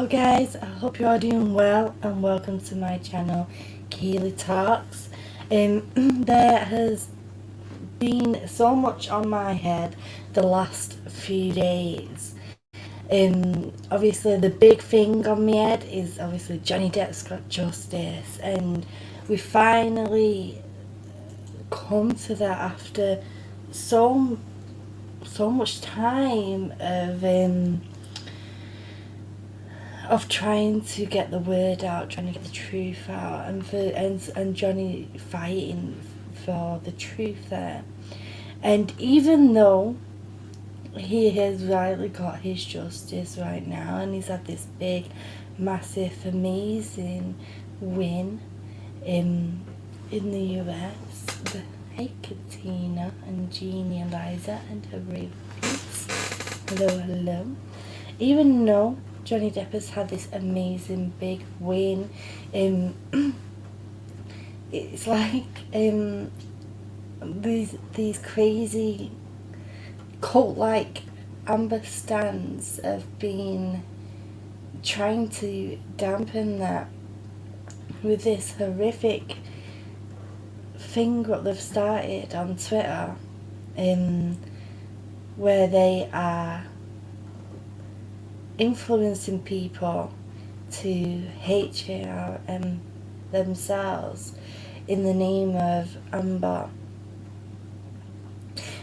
Hello guys, I hope you're all doing well and welcome to my channel Keeley Talks. There has been so much on my head the last few days. Obviously the big thing on my head is obviously Johnny Depp's got justice, and we finally come to that after so much time of trying to get the word out, trying to get the truth out, and Johnny fighting for the truth there. And even though he has rightly got his justice right now, and he's had this big, massive, amazing win in the US. Hey Christina and Gina, Eliza and Horae of Peace. Hello, hello. Even though Johnny Depp has had this amazing big win, it's like these crazy cult-like Amber stands have been trying to dampen that with this horrific thing what they've started on Twitter, where they are influencing people to hate themselves in the name of Amber.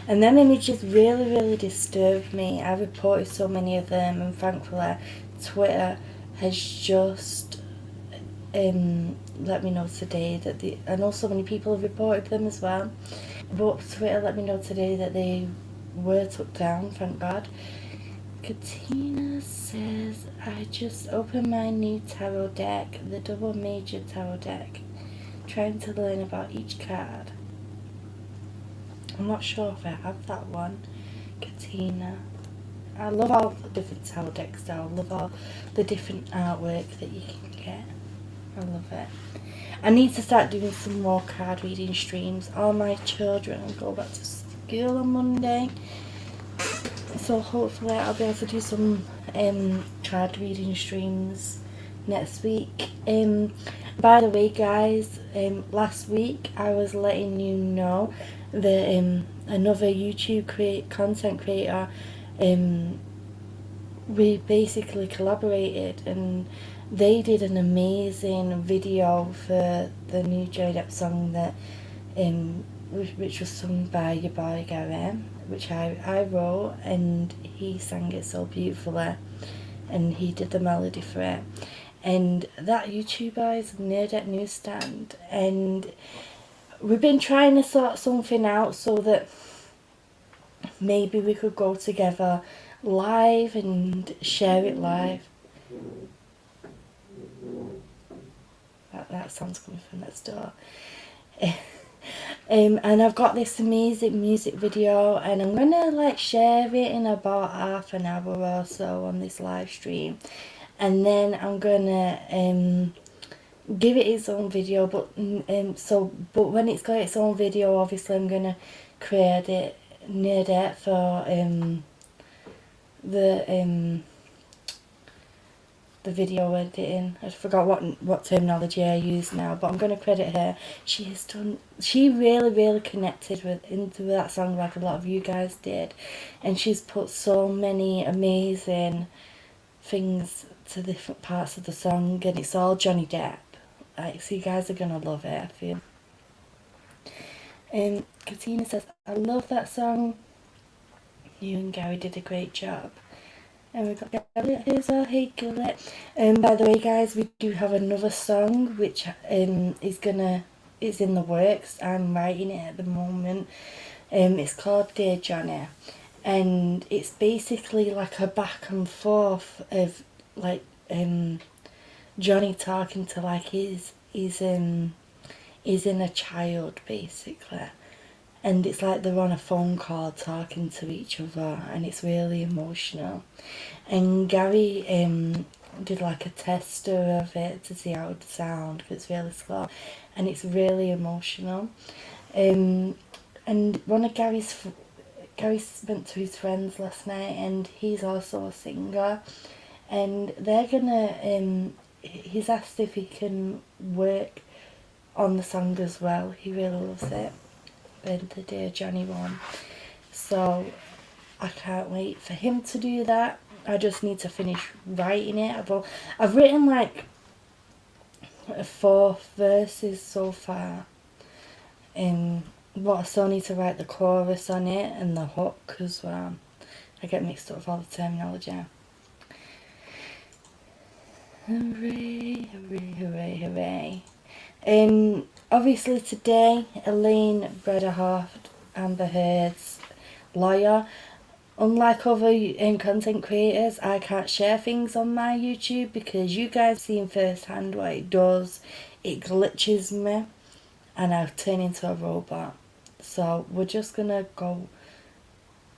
And them images really disturbed me. I reported so many of them, and thankfully Twitter has just let me know today that I know so many people have reported them as well, but Twitter let me know today that they were took down, thank God. Katina says, I just opened my new tarot deck, the double major tarot deck, trying to learn about each card. I'm not sure if I have that one, Katina. I love all the different tarot decks though. I love all the different artwork that you can get. I love it. I need to start doing some more card reading streams. All my children go back to school on Monday, so hopefully I'll be able to do some card reading streams next week. By the way guys, last week I was letting you know that another YouTube content creator, we basically collaborated, and they did an amazing video for the new Johnny Depp song that which was sung by your boy Gary, which I wrote, and he sang it so beautifully, and he did the melody for it. And that YouTuber is Nerd at Newsstand, and we've been trying to sort something out so that maybe we could go together live and share it live. That sounds coming from next door. And I've got this amazing music video, and I'm gonna like share it in about half an hour or so on this live stream, and then I'm gonna give it its own video. But when it's got its own video, obviously I'm gonna create it near that for the video editing. I forgot what terminology I use now, but I'm going to credit her. She really connected into that song like a lot of you guys did, and she's put so many amazing things to different parts of the song, and it's all Johnny Depp. So you guys are going to love it, I feel. Katina says, I love that song. You and Gary did a great job. And we've got Gary as well. Hey Gillette. By the way guys, we do have another song which is in the works. I'm writing it at the moment. It's called Dear Johnny, and it's basically like a back and forth of like Johnny talking to like his inner child basically. And it's like they're on a phone call talking to each other, and it's really emotional. And Gary did like a tester of it to see how it would sound, because it's really slow, and it's really emotional. And one of Gary went to his friends last night, and he's also a singer, and they're gonna, he's asked if he can work on the song as well. He really loves it, and the Dear Johnny one. So I can't wait for him to do that. I just need to finish writing it. I've written like 4 verses so far. But I still need to write the chorus on it and the hook as well. I get mixed up with all the terminology. Hooray, hooray, hooray, hooray. Obviously today, Elaine Brederhoff, Amber Heard's lawyer. Unlike other content creators, I can't share things on my YouTube because you guys seen firsthand what it does. It glitches me and I turn into a robot. So we're just gonna go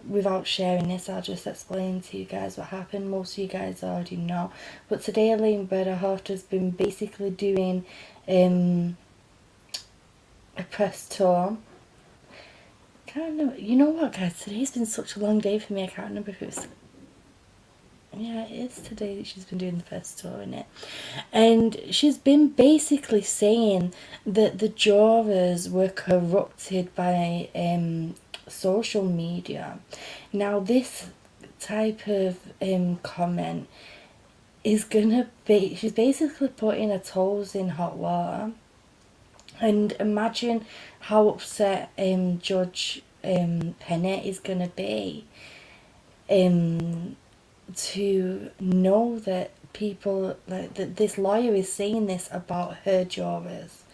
without sharing this. I'll just explain to you guys what happened. Most of you guys already know. But today Elaine Brederhoff has been basically doing a press tour. Can't remember. You know what, guys? Today's been such a long day for me. I can't remember if it was. Yeah, it is today that she's been doing the press tour, innit? And she's been basically saying that the jurors were corrupted by social media. Now, this type of comment is gonna be. She's basically putting her toes in hot water. And imagine how upset Judge Pennant is going to be to know that people, like that this lawyer is saying this about her jurors,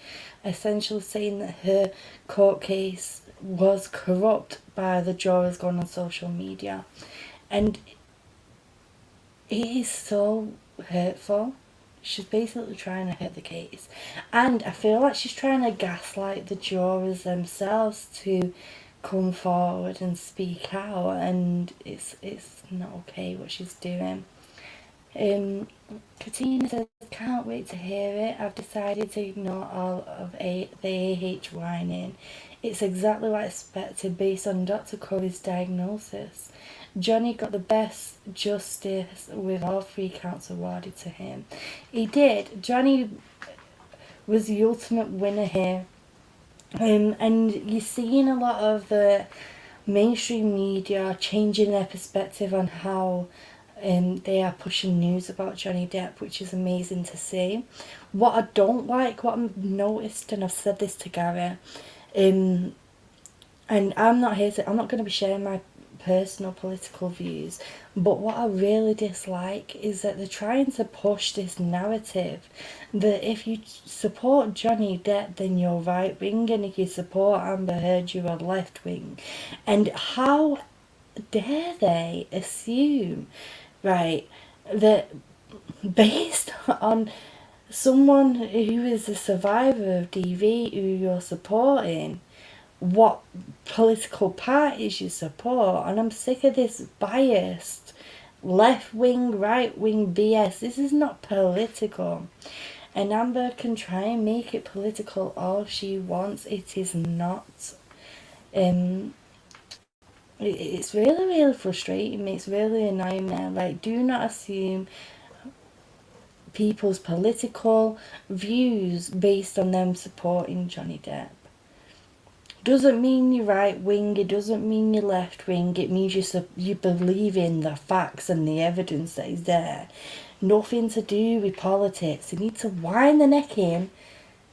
essentially saying that her court case was corrupt by the jurors going on social media. And it is so hurtful. She's basically trying to hurt the case. And I feel like she's trying to gaslight the jurors themselves to come forward and speak out, and it's not okay what she's doing. Katina says, can't wait to hear it. I've decided to ignore all of the AH whining. It's exactly what I expected based on Dr. Curry's diagnosis. Johnny got the best justice with all 3 counts awarded to him. He did. Johnny was the ultimate winner here. And you're seeing a lot of the mainstream media changing their perspective on how they are pushing news about Johnny Depp, which is amazing to see. What I don't like, what I've noticed, and I've said this to Gary, and I'm not going to be sharing my personal political views, but what I really dislike is that they're trying to push this narrative that if you support Johnny Depp then you're right wing, and if you support Amber Heard you're left wing. And how dare they assume, right, that based on someone who is a survivor of DV who you're supporting, what political parties you support. And I'm sick of this biased left wing, right wing BS. This is not political. And Amber can try and make it political all she wants. It is not. It's really, really frustrating me. It's really annoying me. Like, do not assume people's political views based on them supporting Johnny Depp. Doesn't mean you're right wing, it doesn't mean you're left wing, it means you believe in the facts and the evidence that is there. Nothing to do with politics. You need to wind the neck in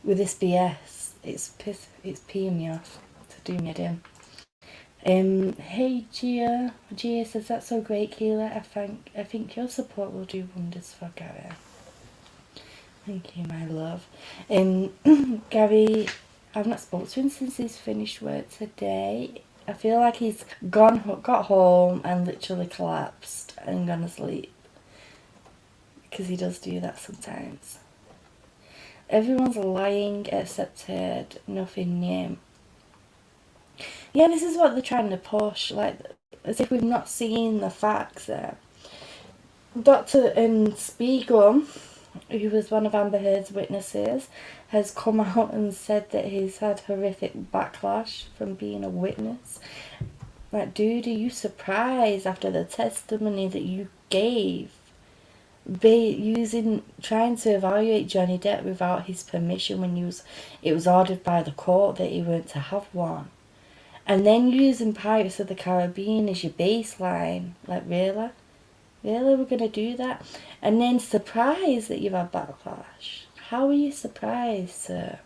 with this BS. It's peeing me off to do me in. Hey Gia. Gia says, that's so great, Keela. I think your support will do wonders for Gary. Thank you, my love. Gary, I've not spoken to him since he's finished work today. I feel like he's got home and literally collapsed and gone to sleep. Because he does do that sometimes. Everyone's lying except Heard. Nothing new. Yeah, this is what they're trying to push. Like, as if we've not seen the facts there. Dr. Spiegel, who was one of Amber Heard's witnesses, has come out and said that he's had horrific backlash from being a witness. Like, dude, are you surprised after the testimony that you gave? trying to evaluate Johnny Depp without his permission when it was ordered by the court that he weren't to have one. And then using Pirates of the Caribbean as your baseline. Like, really? Really, we're going to do that? And then surprised that you've had backlash. How are you surprised, sir?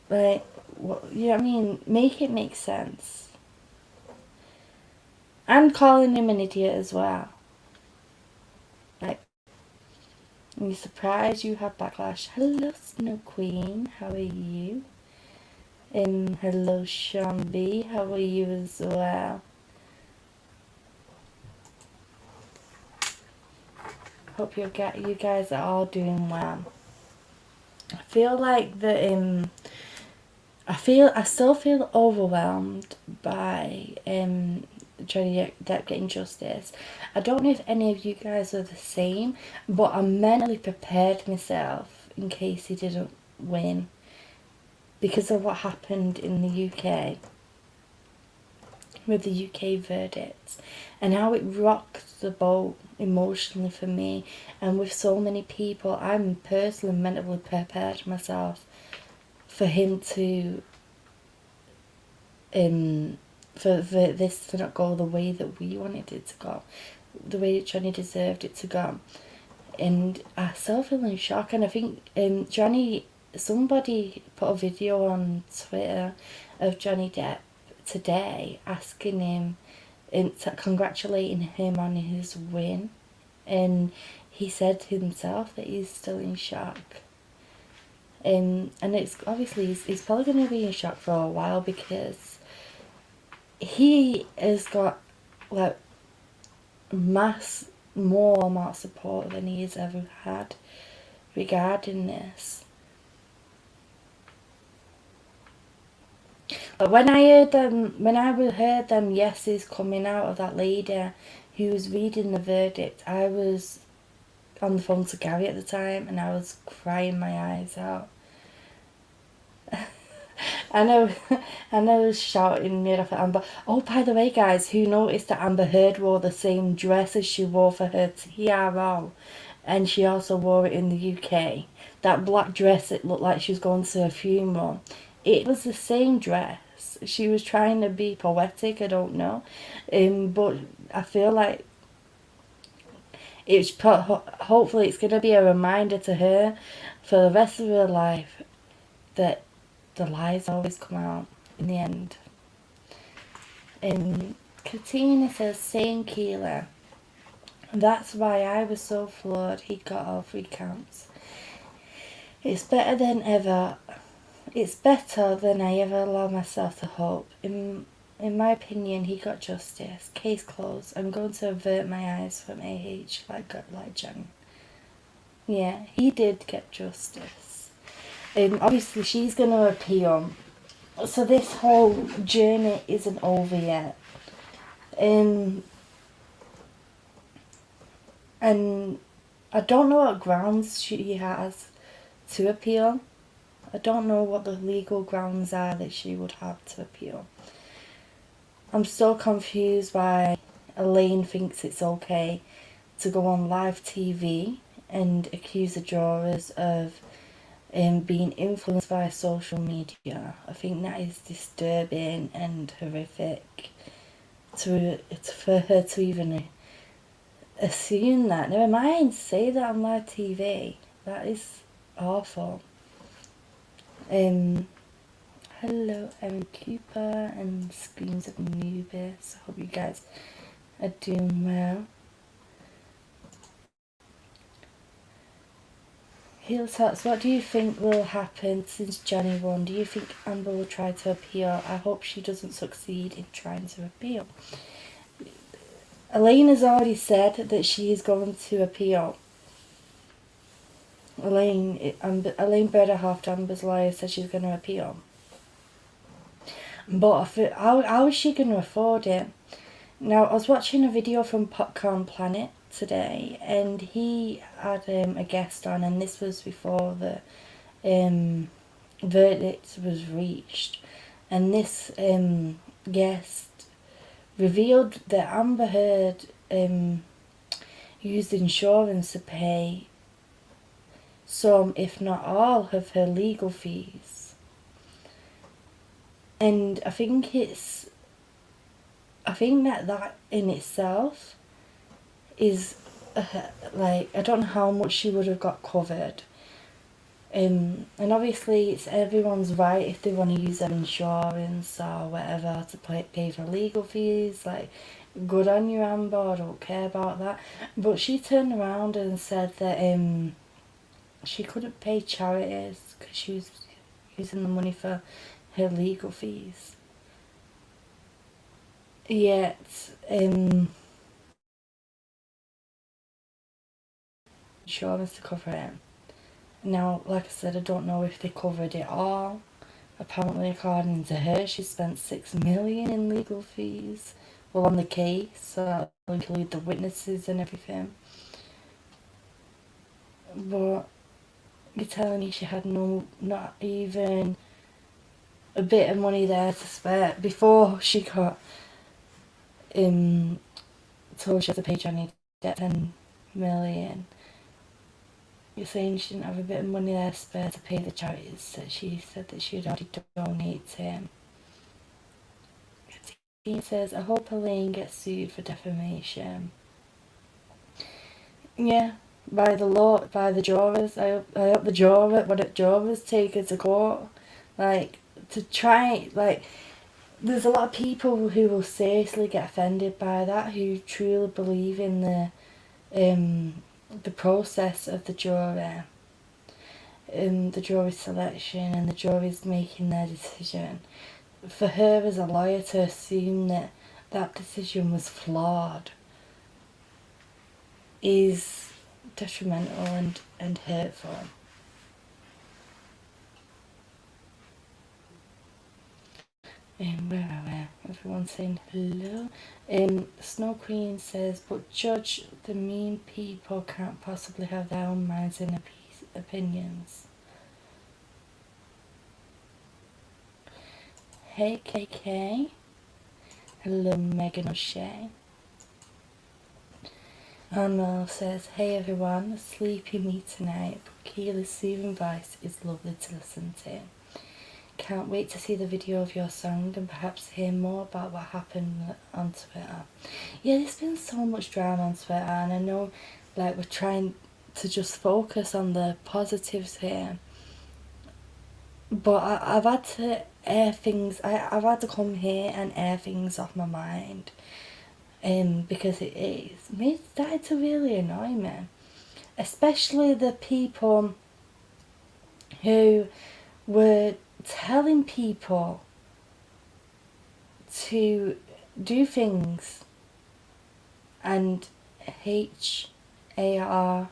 Like, what, you know what I mean? Make it make sense. And calling him an idiot as well. Like, are you surprised you had backlash? Hello, Snow Queen. How are you? Hello, Sean B. How are you as well? Hope you guys are all doing well. I feel like the I still feel overwhelmed by Johnny Depp getting justice. I don't know if any of you guys are the same, but I mentally prepared myself in case he didn't win because of what happened in the UK with the UK verdicts and how it rocked the boat emotionally for me and with so many people. I'm personally mentally prepared myself for him to for this to not go the way that we wanted it to go, the way that Johnny deserved it to go. And I still feel in shock. And I think somebody put a video on Twitter of Johnny Depp today asking him, congratulating him on his win, and he said himself that he's still in shock. And it's obviously he's probably going to be in shock for a while because he has got like more amount of support than he has ever had regarding this. But when I heard them yeses coming out of that lady who was reading the verdict, I was on the phone to Gary at the time and I was crying my eyes out. I was shouting made off at Amber. Oh, by the way, guys, who noticed that Amber Heard wore the same dress as she wore for her TRO, and she also wore it in the UK. That black dress, it looked like she was going to a funeral. It was the same dress. She was trying to be poetic, I don't know, but I feel like hopefully it's going to be a reminder to her for the rest of her life that the lies always come out in the end. Katina says, same Keeler. That's why I was so floored he got all 3 counts. It's better than I ever allowed myself to hope. In my opinion, he got justice. Case closed. I'm going to avert my eyes from AH like Jen. Yeah, he did get justice. Obviously she's going to appeal, so this whole journey isn't over yet. And I don't know what grounds she has to appeal. I don't know what the legal grounds are that she would have to appeal. I'm so confused why Elaine thinks it's okay to go on live TV and accuse the jurors of being influenced by social media. I think that is disturbing and horrific for her to even assume that. Never mind, say that on live TV. That is awful. Hello, Erin Cooper and Screams of Anubis. I hope you guys are doing well. Heel Talks, what do you think will happen since Johnny won? Do you think Amber will try to appeal? I hope she doesn't succeed in trying to appeal. Elaine has already said that she is going to appeal. Elaine Berderhoff, Amber's lawyer, said she's going to appeal. But how is she going to afford it? Now, I was watching a video from Popcorn Planet today, and he had a guest on, and this was before the verdict was reached, and this guest revealed that Amber Heard used insurance to pay some, if not all, of her legal fees. And I think that in itself is like, I don't know how much she would have got covered. And obviously it's everyone's right if they want to use their insurance or whatever to pay for legal fees. Like, good on you, Amber, I don't care about that. But she turned around and said that she couldn't pay charities because she was using the money for her legal fees. Yet, insurance to cover it. Now, like I said, I don't know if they covered it all. Apparently, according to her, she spent $6 million in legal fees. Well, on the case, so that'll include the witnesses and everything. But you're telling me she had not even a bit of money there to spare before she got told she had to pay Johnny Depp $10 million. You're saying she didn't have a bit of money there spare to pay the charities that she said that she had already donated to him. He says, I hope Elaine gets sued for defamation. Yeah, by the law, by the jurors. I hope the jurors take her to court. Like, to try, like, there's a lot of people who will seriously get offended by that, who truly believe in the process of the jury, the jury selection and the juries making their decision. For her as a lawyer to assume that that decision was flawed is detrimental and hurtful. Where are we? Everyone's saying hello. Snow Queen says, but Judge, the mean people can't possibly have their own minds and opinions. Hey KK. Hello Megan O'Shea. Arnold says, hey everyone, sleepy me tonight, but Keely's soothing voice is lovely to listen to. Can't wait to see the video of your song and perhaps hear more about what happened on Twitter. Yeah, there's been so much drama on Twitter, and I know, like, we're trying to just focus on the positives here. But I've had to air things, I've had to come here and air things off my mind. Because it's started to really annoy me. Especially the people who were telling people to do things and HARM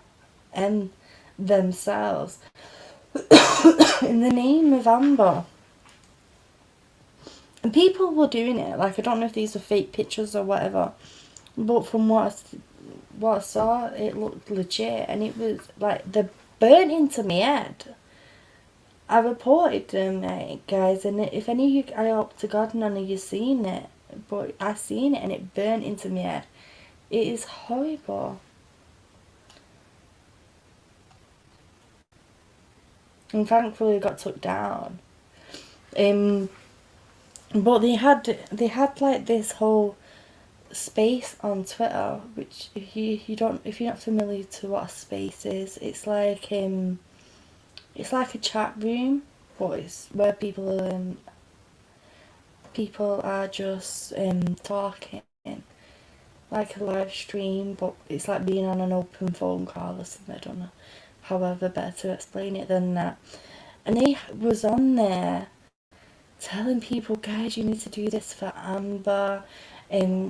themselves in the name of Amber. And people were doing it, like, I don't know if these were fake pictures or whatever, but from what I saw, it looked legit, and it was, like, they're burnt into my head. I reported them, guys, and if any of you, I hope to God none of you seen it, but I seen it and it burnt into my head. It is horrible. And thankfully it got took down. But they had like this whole space on Twitter, which if you're not familiar to what a space is, it's like a chat room, but it's where people are just talking, like a live stream, but it's like being on an open phone call or something. I don't know however better to explain it than that. And they was on there telling people, guys, you need to do this for Amber,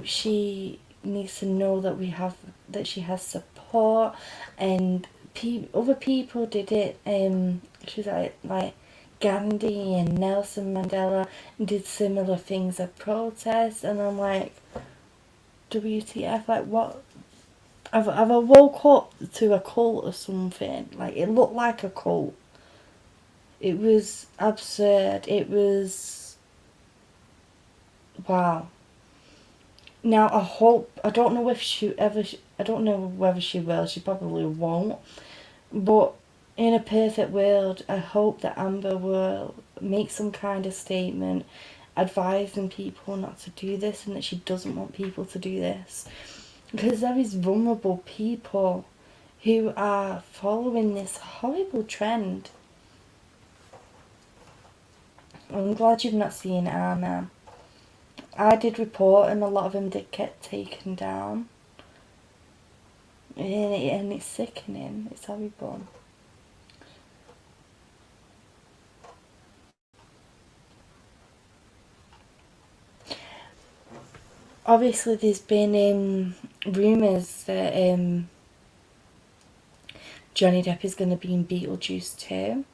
she needs to know that she has support, and other people did it. She's like Gandhi and Nelson Mandela did similar things at protests, and I'm like, WTF, like, what? Have I woke up to a cult or something? Like, it looked like a cult. It was absurd. It was, wow. Now I don't know if she I don't know whether she will, she probably won't. But in a perfect world, I hope that Amber will make some kind of statement advising people not to do this, and that she doesn't want people to do this. Because there is vulnerable people who are following this horrible trend. I'm glad you've not seen Anna. I did report and a lot of them did get taken down. And it's sickening. It's horrible. Obviously there's been rumours that Johnny Depp is going to be in Beetlejuice 2. And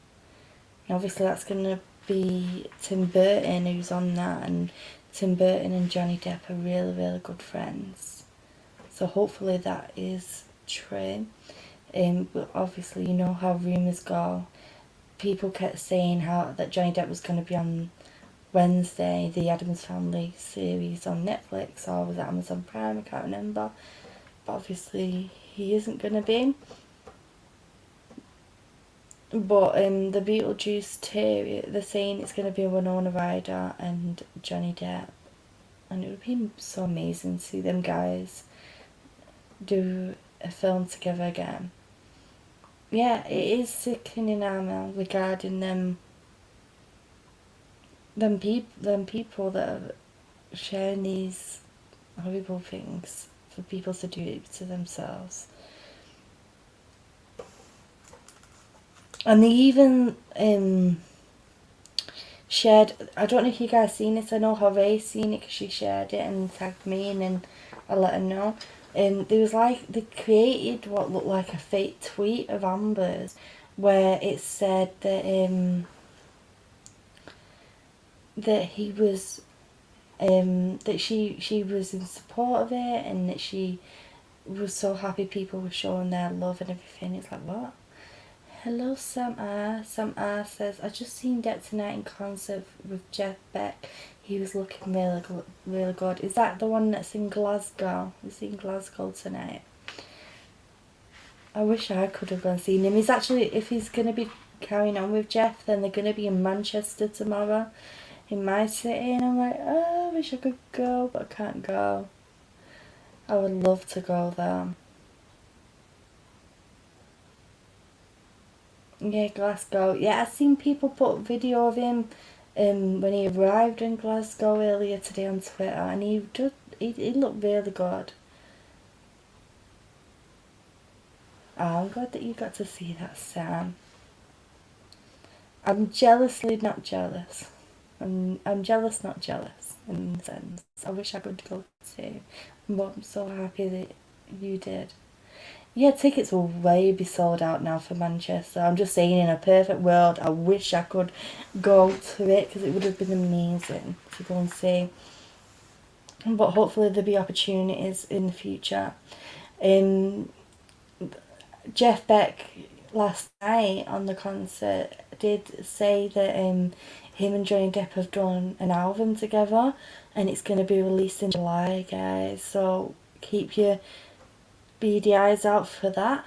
obviously that's going to be Tim Burton who's on that, and Tim Burton and Johnny Depp are really, really good friends. So hopefully that is true. But obviously you know how rumours go. People kept saying that Johnny Depp was going to be on Wednesday, the Addams Family series on Netflix, or was it Amazon Prime, I can't remember. But obviously he isn't going to be. But the Beetlejuice 2, they're saying it's going to be Winona Ryder and Johnny Depp. And it would be so amazing to see them guys do a film together again. Yeah, it is sickening, Armel, regarding them people that are sharing these horrible things for people to do it to themselves. And they even shared, I don't know if you guys seen it, I know Horae seen it because she shared it and tagged me, and then I let her know. There was they created what looked like a fake tweet of Amber's, where it said that that he was that she was in support of it, and that she was so happy people were showing their love and everything. It's like, what? Hello, Sam R. Sam R says, I just seen Depp tonight in concert with Jeff Beck. He was looking really good. Is that the one that's in Glasgow? Is he in Glasgow tonight? I wish I could have gone seen him. He's actually, if he's going to be carrying on with Jeff, then they're going to be in Manchester tomorrow, in my city. And I'm like, oh, I wish I could go, but I can't go. I would love to go there. Yeah, Glasgow. Yeah, I've seen people put video of him when he arrived in Glasgow earlier today on Twitter, and he looked really good. Oh, I'm glad that you got to see that, Sam. I'm jealously not jealous. I'm jealous, not jealous, in a sense. I wish I could go too, but I'm so happy that you did. Yeah, tickets will way be sold out now for Manchester. I'm just saying, in a perfect world, I wish I could go to it, because it would have been amazing to go and see. But hopefully there'll be opportunities in the future. Jeff Beck last night on the concert did say that him and Johnny Depp have done an album together, and it's going to be released in July, guys. So keep your beady eyes out for that,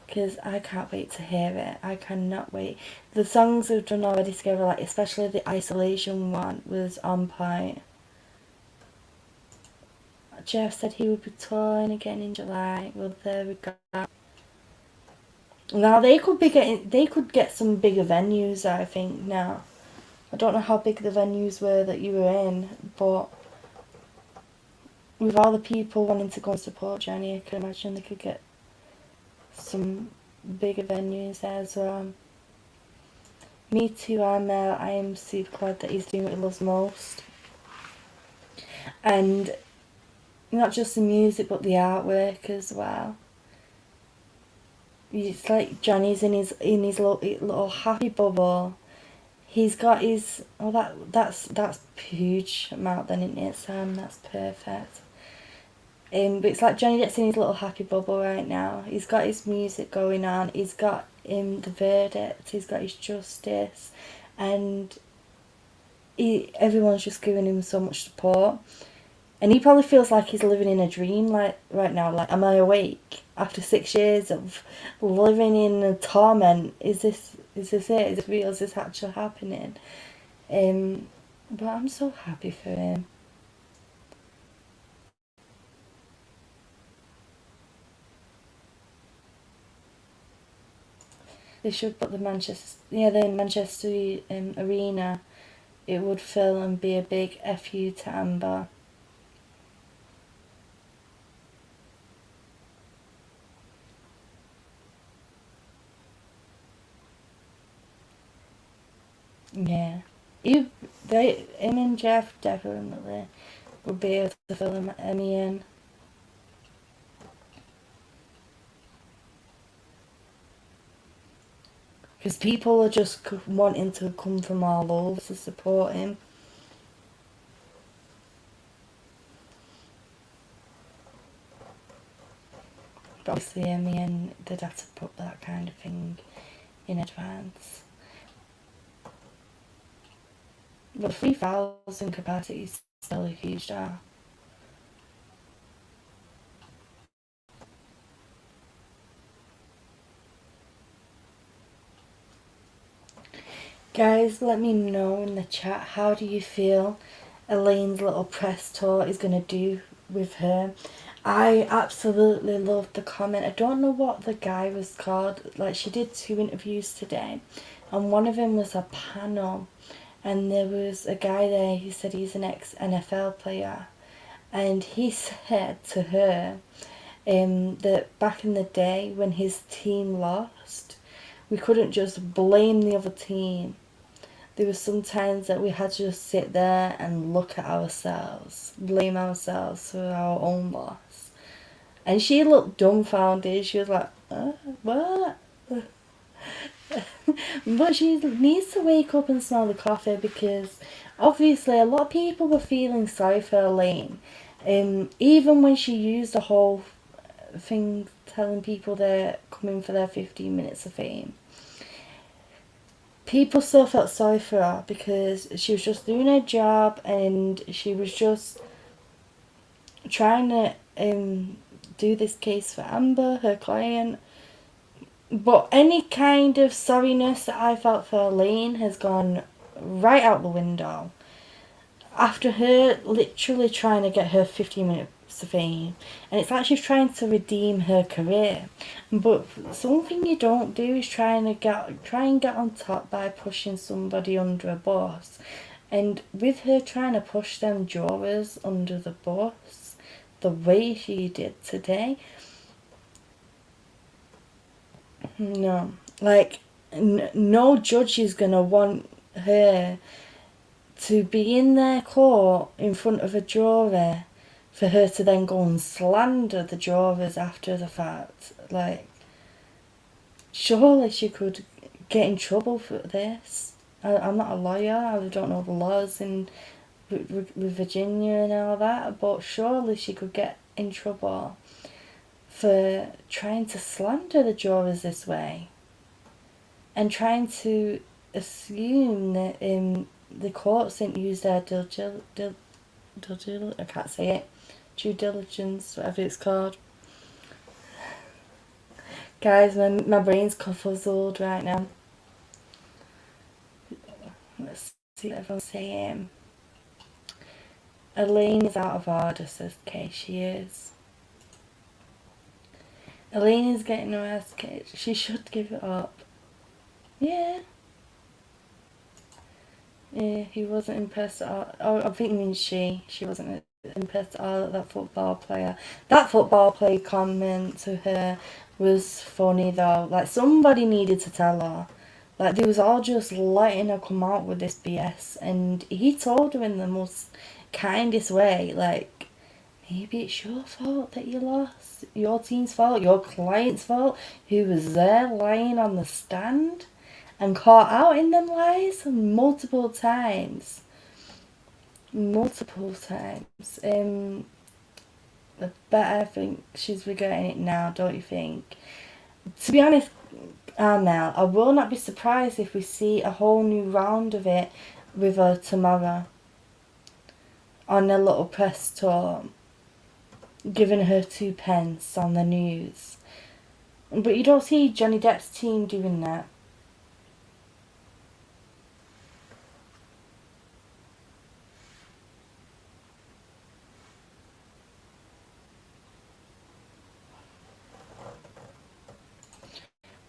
because I can't wait to hear it. I cannot wait. The songs we've done already together, like especially the Isolation one, was on point. Jeff said he would be touring again in July. Well, there we go. Now they could get some bigger venues, I think. Now I don't know how big the venues were that you were in, but with all the people wanting to go and support Johnny, I can imagine they could get some bigger venues there as well. Me too, I am super glad that he's doing what he loves most. And not just the music, but the artwork as well. It's like Johnny's in his little happy bubble. He's got his, that's huge amount then, isn't it, Sam? That's perfect. But it's like Johnny Depp's in his little happy bubble right now. He's got his music going on. He's got the verdict. He's got his justice, and everyone's just giving him so much support. And he probably feels like he's living in a dream, like, right now. Like, am I awake? After 6 years of living in a torment, is this it? Is this real? Is this actually happening? But I'm so happy for him. They should put the Manchester arena. It would fill and be a big FU to Amber. Yeah. Him and Jeff definitely would be able to fill him Emmy in. Because people are just wanting to come from all over to support him. But obviously Emmy and they'd have to put that kind of thing in advance. But 3,000 capacity is still a huge deal. Guys, let me know in the chat, how do you feel Elaine's little press tour is going to do with her? I absolutely loved the comment. I don't know what the guy was called. Like, she did 2 interviews today, and one of them was a panel, and there was a guy there who said he's an ex-NFL player, and he said to her that back in the day when his team lost, we couldn't just blame the other team. There was sometimes that we had to just sit there and look at ourselves, blame ourselves for our own loss. And she looked dumbfounded. She was like, what? But she needs to wake up and smell the coffee, because obviously a lot of people were feeling sorry for Elaine. Even when she used the whole thing telling people they're coming for their 15 minutes of fame, people still felt sorry for her because she was just doing her job and she was just trying to do this case for Amber, her client. But any kind of sorriness that I felt for Elaine has gone right out the window after her literally trying to get her 15 minutes of fame. And it's like she's trying to redeem her career. But something you don't do is try and get on top by pushing somebody under a bus. And with her trying to push them jurors under the bus the way she did today, no, like, no judge is gonna want her to be in their court in front of a jury for her to then go and slander the jurors after the fact. Like, surely she could get in trouble for this. I'm not a lawyer, I don't know the laws with Virginia and all that, but surely she could get in trouble for trying to slander the jurors this way and trying to assume that the courts didn't use their due diligence, whatever it's called. Guys, my brain's confuzzled right now. Let's see what everyone's saying. Elaine is out of order, says Kay. She is. Elaine is getting her ass kicked. She should give it up. Yeah. Yeah, he wasn't impressed at all. Oh, I think it means she. She wasn't impressed at all at that football player. That football player comment to her was funny though. Like, somebody needed to tell her. Like, they was all just letting her come out with this BS. And he told her in the most kindest way, like, maybe it's your fault that you lost. Your team's fault, your client's fault, who was there lying on the stand and caught out in them lies multiple times. Multiple times. But I think she's regretting it now, don't you think? To be honest, Mel, I will not be surprised if we see a whole new round of it with her tomorrow. on a little press tour, giving her 2 pence on the news. But you don't see Johnny Depp's team doing that.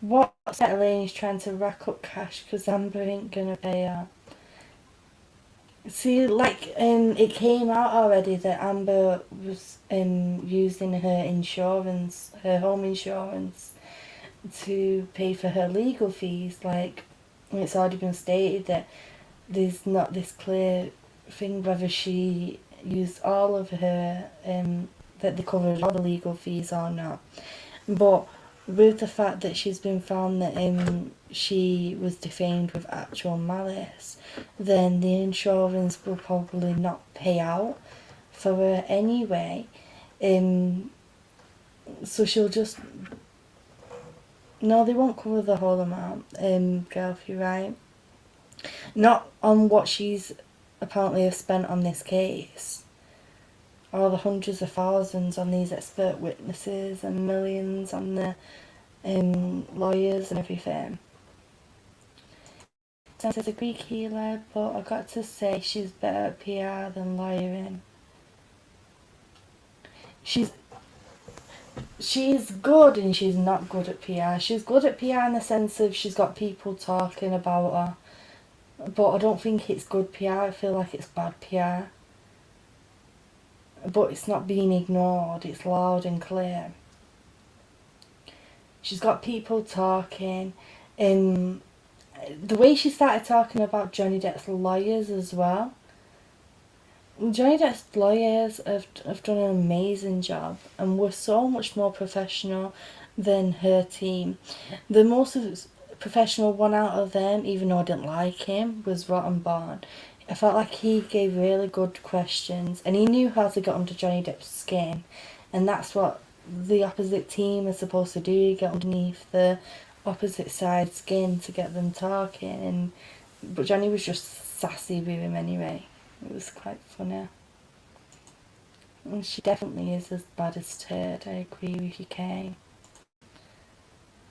What's that? Elaine's trying to rack up cash because Amber ain't gonna pay her. See, like, it came out already that Amber was using her insurance, her home insurance, to pay for her legal fees. Like, it's already been stated that there's not this clear thing whether she used all of her, that they covered all the legal fees or not. But with the fact that she's been found that she was defamed with actual malice, then the insurance will probably not pay out for her anyway. So she'll just... No, they won't cover the whole amount, girl, if you're right. Not on what she's apparently have spent on this case. All the hundreds of thousands on these expert witnesses and millions on the lawyers and everything. Sounds as a Greek healer, but I've got to say she's better at PR than lawyering. She's good and she's not good at PR. She's good at PR in the sense of she's got people talking about her. But I don't think it's good PR. I feel like it's bad PR. But it's not being ignored. It's loud and clear. She's got people talking. The way she started talking about Johnny Depp's lawyers as well. Johnny Depp's lawyers have done an amazing job and were so much more professional than her team. The most professional one out of them, even though I didn't like him, was Rottenborn. I felt like he gave really good questions and he knew how to get under Johnny Depp's skin, and that's what the opposite team is supposed to do, get underneath the opposite side's skin to get them talking. But Johnny was just sassy with him anyway. It was quite funny. And she definitely is as bad as Turd, I agree with you, Kay.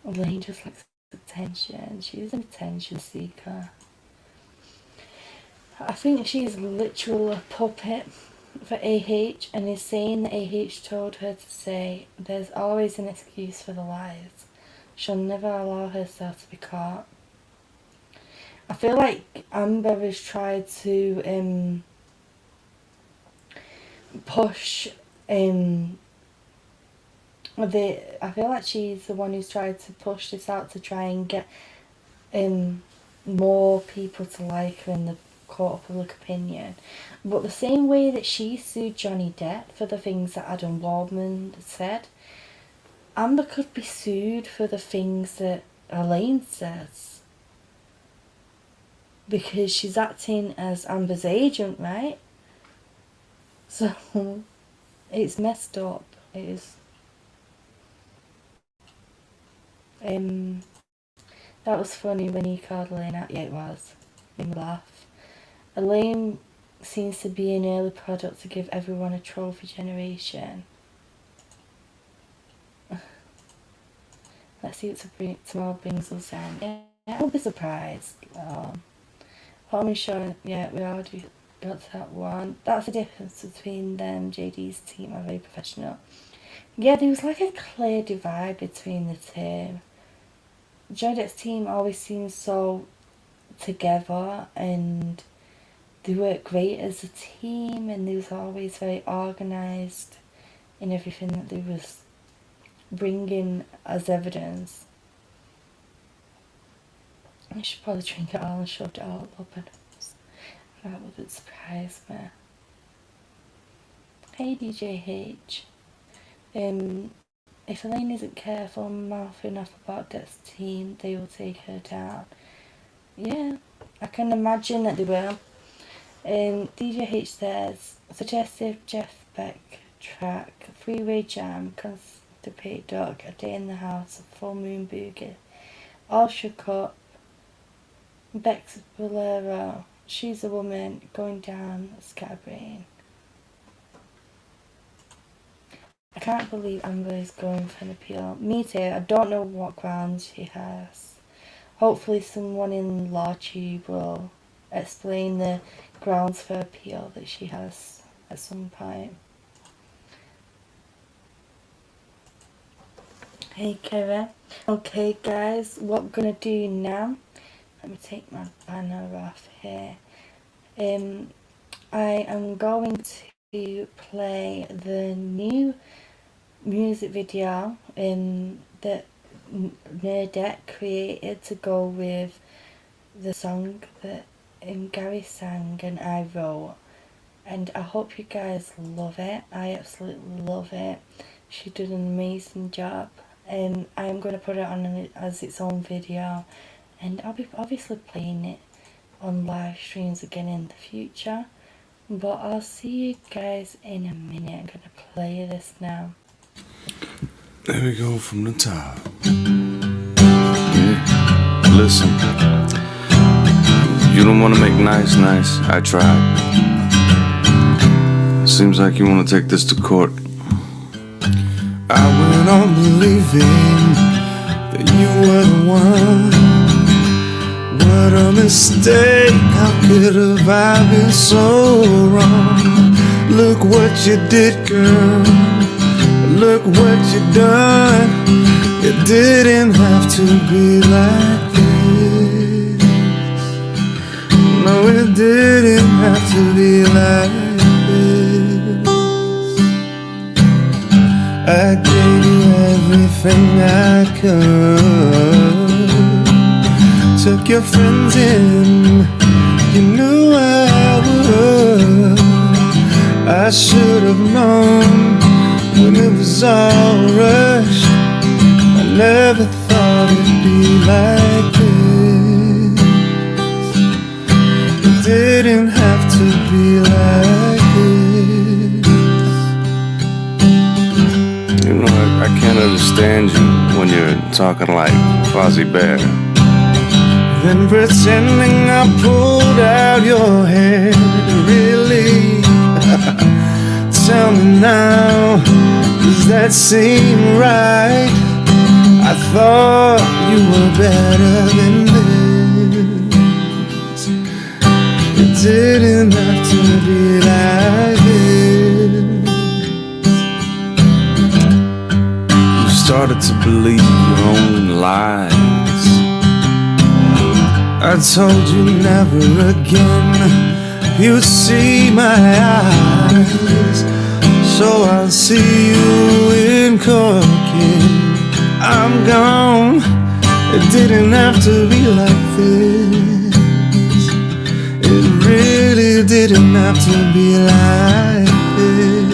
Elaine just likes attention. She's an attention seeker. I think she's literally a puppet for AH and is saying that AH told her to say there's always an excuse for the lies. She'll never allow herself to be caught. I feel like Amber has tried to push I feel like she's the one who's tried to push this out to try and get more people to like her in the court of public opinion. But the same way that she sued Johnny Depp for the things that Adam Waldman said, Amber could be sued for the things that Elaine says. Because she's acting as Amber's agent, right? So, it's messed up. It is. That was funny when he called Elaine out. Yeah, it was. Made me laugh. Elaine seems to be an early product to give everyone a trophy generation. Let's see what tomorrow brings us in. Yeah, I won't be surprised. Home insurance, yeah, we already got that one. That's the difference between them. JD's team are very professional. Yeah, there was like a clear divide between the two. Johnny Depp's team always seems so together and they work great as a team, and they was always very organised in everything that they was bringing as evidence. I should probably drink it all and shove it all up and that would surprise me. Hey DJH. If Elaine isn't careful mouthing off about Depp's team, they will take her down. Yeah, I can imagine that they will. DJH says, suggestive Jeff Beck track, Freeway Jam, Constipated Dog, A Day in the House, A Full Moon Boogie, All Shook Up, Beck's Bolero, She's a Woman, Going Down, Scatterbrain. I can't believe Amber is going for an appeal. Me too. I don't know what grounds she has. Hopefully someone in LawTube will explain the grounds for appeal that she has at some point. Hey Kevin. Okay guys, what we're going to do now, let me take my banner off here. I am going to play the new music video that Depp created to go with the song that Gary sang and I wrote, and I hope you guys love it. I absolutely love it. She did an amazing job, and I'm going to put it on as its own video, and I'll be obviously playing it on live streams again in the future, but I'll see you guys in a minute. I'm going to play this now. There we go from the top. Yeah. Listen, you don't want to make nice. I tried. Seems like you want to take this to court. I went on believing that you were the one. What a mistake. How could have I been so wrong? Look what you did, girl. Look what you done. It didn't have to be like this. No, it didn't have to be like this. I gave you everything I could. Took your friends in. You knew I would. I should have known when it was all rushed. I never thought it'd be like this. It didn't have to be like this. You know, I can't understand you when you're talking like Fozzie Bear. Then pretending I pulled out your hair. Really? Tell me now, does that seem right? I thought you were better than this. It didn't have to be like this. You started to believe your own lies. I told you never again you'd see my eyes. So I'll see you in court again. I'm gone. It didn't have to be like this. It really didn't have to be like this.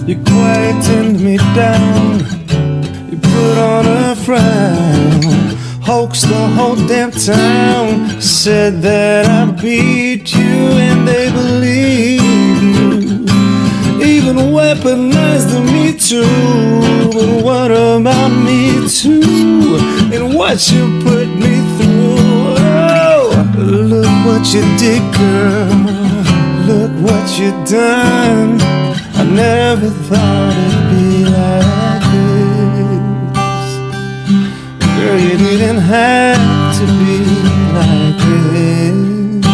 You quietened me down. You put on a frown. Hoaxed the whole damn town. Said that I beat you and they believe you. Even weaponized the Me Too. But what about me too? And what you put me through? Oh, look what you did, girl. Look what you done. I never thought it'd be like this. Girl, you didn't have to be like this.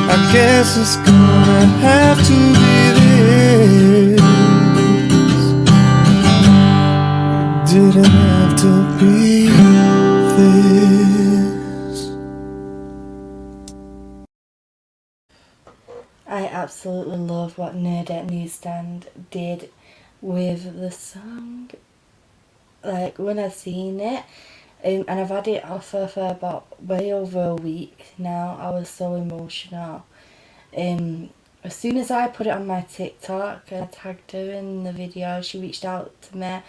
I guess it's gonna have to be this. It didn't have to be this. I absolutely love what Nerdette Newsstand did with the song. Like, when I seen it, and I've had it off her for about way over a week now, I was so emotional. As soon as I put it on my TikTok, I tagged her in the video, she reached out to me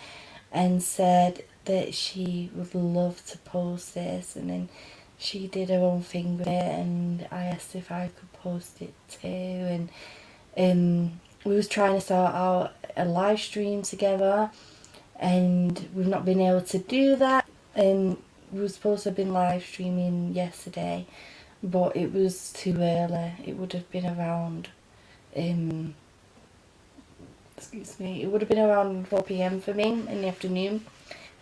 and said that she would love to post this, and then she did her own thing with it, and I asked if I could post it too, and we was trying to sort out a live stream together, and we've not been able to do that. We were supposed to have been live streaming yesterday, but it was too early. It would have been around excuse me, it would have been around 4 p.m. for me in the afternoon,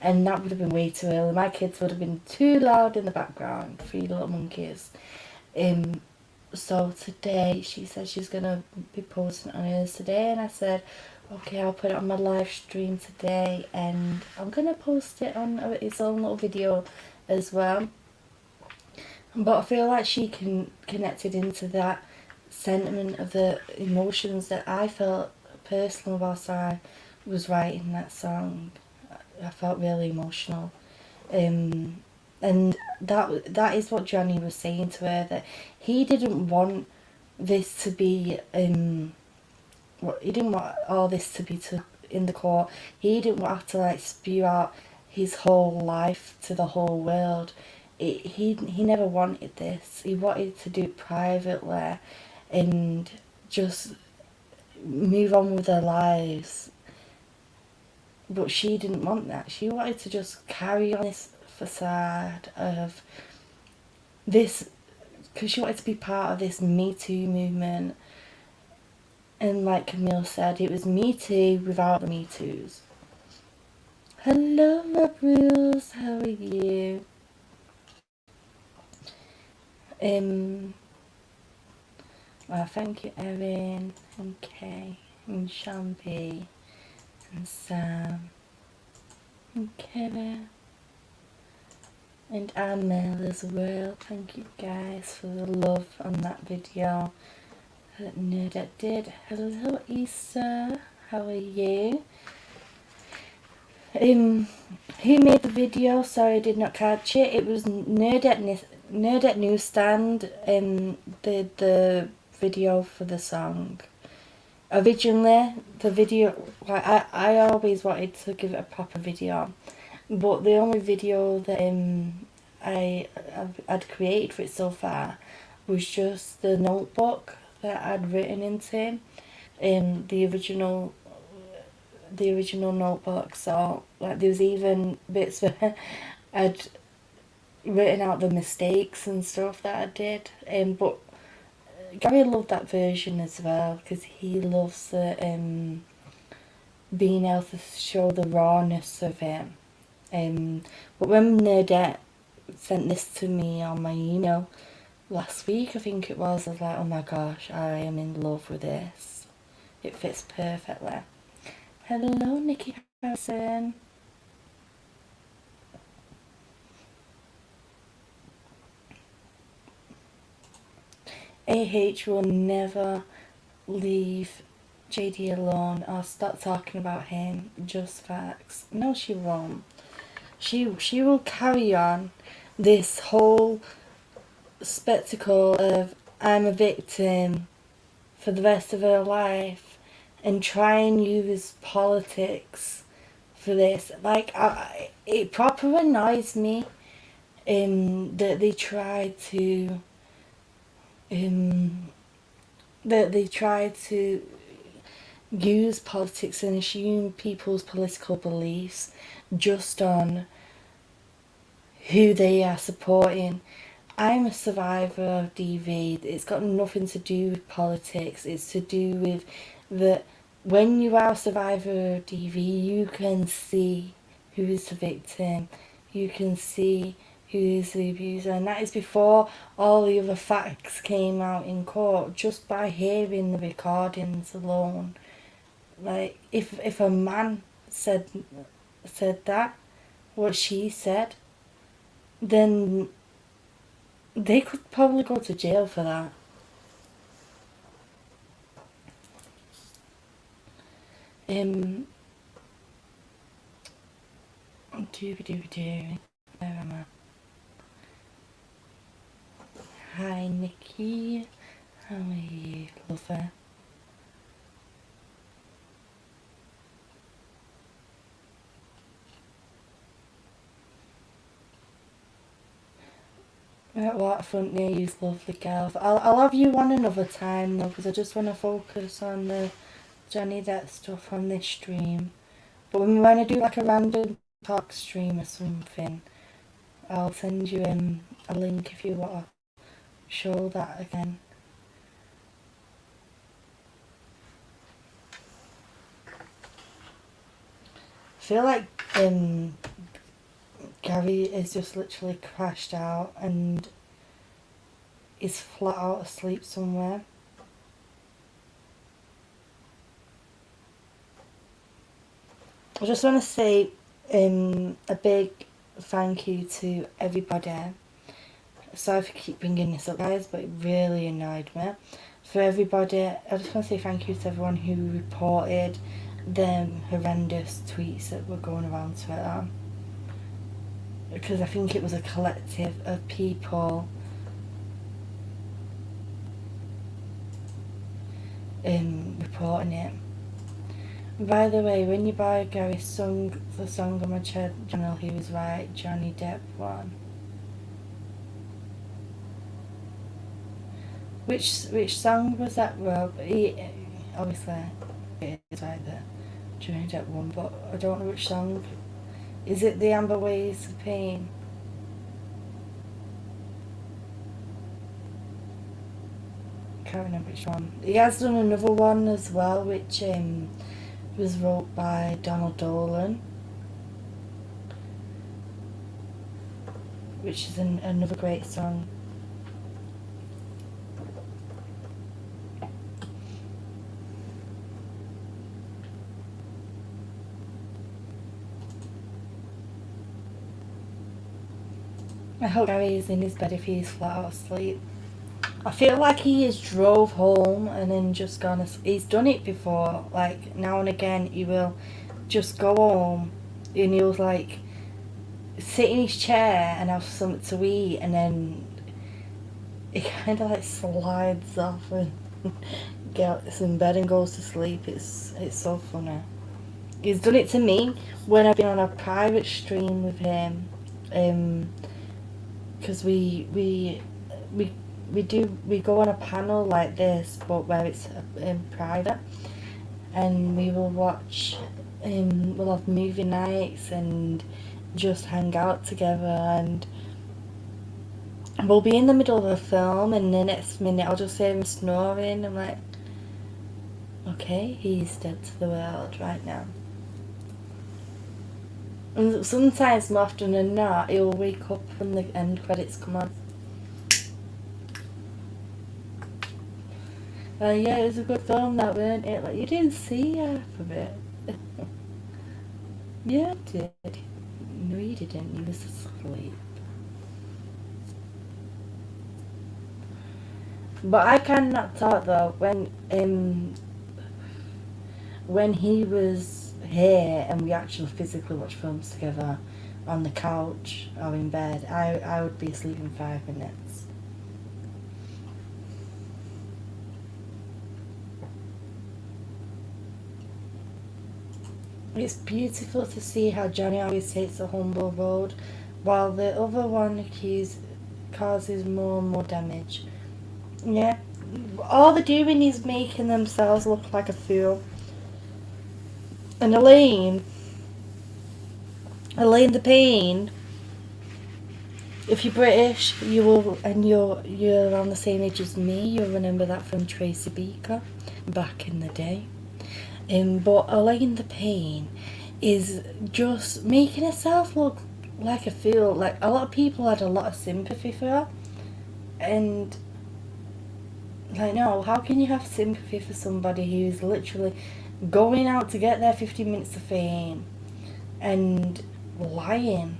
and that would have been way too early. My kids would have been too loud in the background, 3 little monkeys. So today she said she's gonna be posting on hers today, and I said, okay, I'll put it on my live stream today, and I'm gonna post it on its own little video as well. But I feel like she connected into that sentiment of the emotions that I felt personally whilst I was writing that song. I felt really emotional. And that is what Johnny was saying to her, that he didn't want this to be he didn't want all this to be in the court. He didn't want to like spew out his whole life to the whole world. He never wanted this. He wanted to do it privately and just move on with their lives. But she didn't want that. She wanted to just carry on this facade of this, because she wanted to be part of this Me Too movement. And like Camille said, it was Me Too without the Me Toos. Hello, my Bruce, how are you? Well, thank you, Erin, and Kay, and Shampi, and Sam, and Kevin, and Amel as well. Thank you guys for the love on that video that Nerdette did. Hello, Issa, how are you? Who made the video? Sorry, I did not catch it. It was Nerdette Newsstand did the video for the song. Originally, the video, like I always wanted to give it a proper video, but the only video that I'd created for it so far was just the notebook that I'd written into the original notebook. So like there was even bits where I'd written out the mistakes and stuff that I did, but Gary loved that version as well, because he loves the being able to show the rawness of it. But when Nerdette sent this to me on my email last week, I think it was, I was like, oh my gosh, I am in love with this. It fits perfectly. Hello, Nikki Harrison. AH will never leave JD alone or stop talking about him. Just facts. No, she won't. She will carry on this whole spectacle of I'm a victim for the rest of her life and try and use politics for this. Like, it proper annoys me that they try to use politics and assume people's political beliefs just on who they are supporting. I'm a survivor of DV. It's got nothing to do with politics. It's to do with that when you are a survivor of DV, you can see who is the victim. You can see who is the abuser, and that is before all the other facts came out in court, just by hearing the recordings alone. Like, if a man said that, what she said, then they could probably go to jail for that. Where am I? Hi, Nikki. How are you, lover? We're at Waterfront near you, lovely girl. I'll have you on another time though, because I just want to focus on the Johnny Depp stuff on this stream. But when we want to do like a random talk stream or something, I'll send you a link if you want to show that again. feel like Gary is just literally crashed out and is flat out asleep somewhere. I just want to say a big thank you to everybody. Sorry if I keep bringing this up, guys, but it really annoyed me. For everybody, I just want to say thank you to everyone who reported them horrendous tweets that were going around Twitter. Because I think it was a collective of people reporting it. By the way, when you buy Gary's song, the song on my channel, he was right, Johnny Depp one. Which song was that, Rob? Obviously it is right there, Johnny Depp one, but I don't know which song. Is it the Amber Ways of Pain? Can't remember which one. He has done another one as well, which was wrote by Donald Dolan, which is another great song. I hope Gary is in his bed if he's flat out asleep. I feel like he has drove home and then just gone. He's done it before. Like now and again, he will just go home and he'll like sit in his chair and have something to eat, and then he kind of like slides off and gets in bed and goes to sleep. It's so funny. He's done it to me when I've been on a private stream with him. Because we go on a panel like this, but where it's private, and we will watch. We'll have movie nights and just hang out together, and we'll be in the middle of a film, and the next minute I'll just hear him snoring. I'm like, okay, he's dead to the world right now. And sometimes, more often than not, he'll wake up when the end credits come on. Yeah, it was a good film, that, weren't it? Like, you didn't see half of it. Yeah, I did. No, you didn't. You was asleep. But I cannot talk though. When he was here and we actually physically watched films together on the couch or in bed, I would be asleep in 5 minutes. It's beautiful to see how Johnny always takes a humble road, while the other one causes more and more damage. Yeah, all they're doing is making themselves look like a fool. And Elaine the Pain, if you're British, you will, and you're on the same age as me, you'll remember that from Tracy Beaker back in the day. But Elaine the Pain is just making herself look like a fool. Like, a lot of people had a lot of sympathy for her, and like, no, how can you have sympathy for somebody who's literally going out to get their 15 minutes of fame and lying?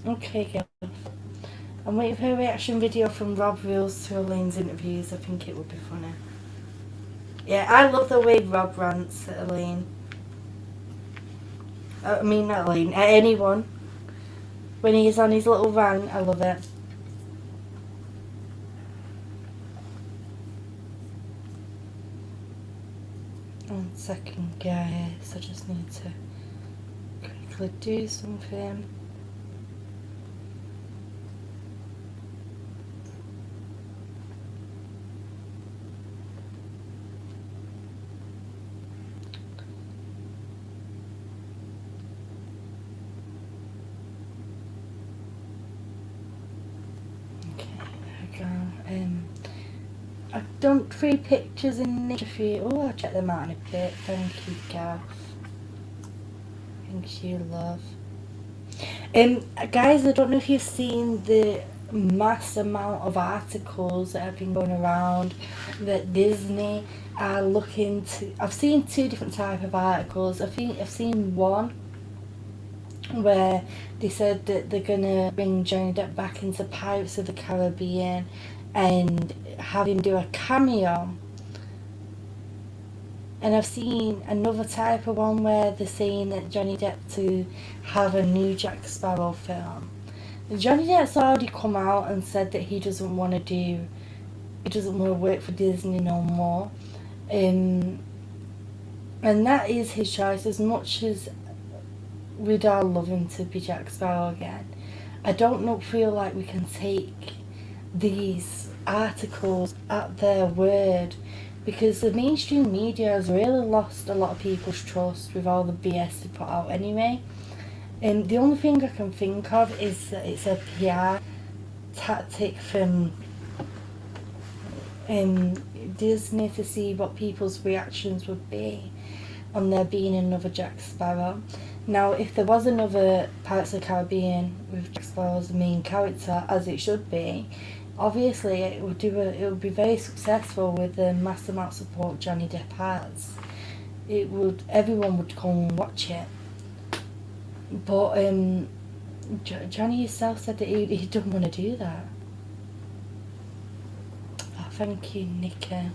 Okay, girl. I'm waiting for a reaction video from Rob Reels to Elaine's interviews. I think it would be funny. Yeah, I love the way Rob rants at Elaine. I mean, not Elaine, at anyone. When he's on his little rant, I love it. One second, guys. I just need to quickly do something. I've dumped 3 pictures in nature for you. Oh, I'll check them out in a bit. Thank you, Gav. Thank you, love. Guys, I don't know if you've seen the mass amount of articles that have been going around that Disney are looking to. I've seen 2 different type of articles. I've seen one where they said that they're gonna bring Johnny Depp back into Pirates of the Caribbean and have him do a cameo. And I've seen another type of one where they're saying that Johnny Depp to have a new Jack Sparrow film. Johnny Depp's already come out and said that he doesn't want to work for Disney no more. And that is his choice, as much as we'd all love him to be Jack Sparrow again. I don't feel like we can take these articles at their word, because the mainstream media has really lost a lot of people's trust with all the BS they put out anyway. And the only thing I can think of is that it's a PR tactic from Disney to see what people's reactions would be on there being another Jack Sparrow. Now, if there was another Pirates of the Caribbean with Jack Sparrow as the main character, as it should be, obviously it would be very successful with the mass amount of support Johnny Depp has. Everyone would go and watch it. But Johnny himself said that he don't want to do that. Oh, thank you, Nikki.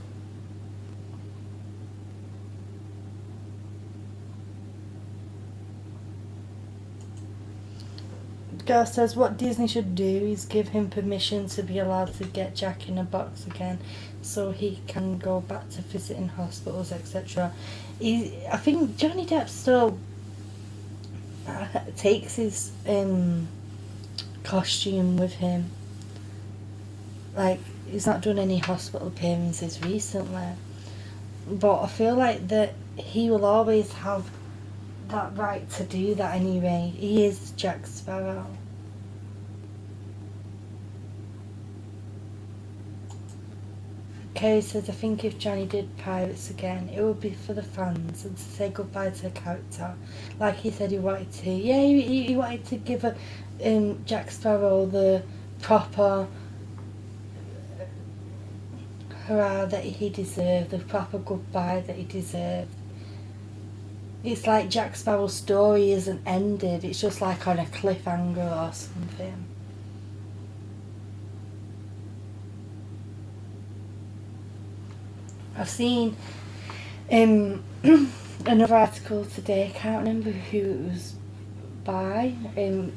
Girl says what Disney should do is give him permission to be allowed to get Jack in a box again, so he can go back to visiting hospitals, etc. I think Johnny Depp still takes his costume with him. Like, he's not done any hospital appearances recently, but I feel like that he will always have that right to do that anyway. He is Jack Sparrow. Kay says, I think if Johnny did Pirates again, it would be for the fans and to say goodbye to the character. Like he said he wanted to. Yeah, he wanted to give Jack Sparrow the proper hurrah that he deserved, the proper goodbye that he deserved. It's like Jack Sparrow's story isn't ended, it's just like on a cliffhanger or something. I've seen another article today, I can't remember who it was by, I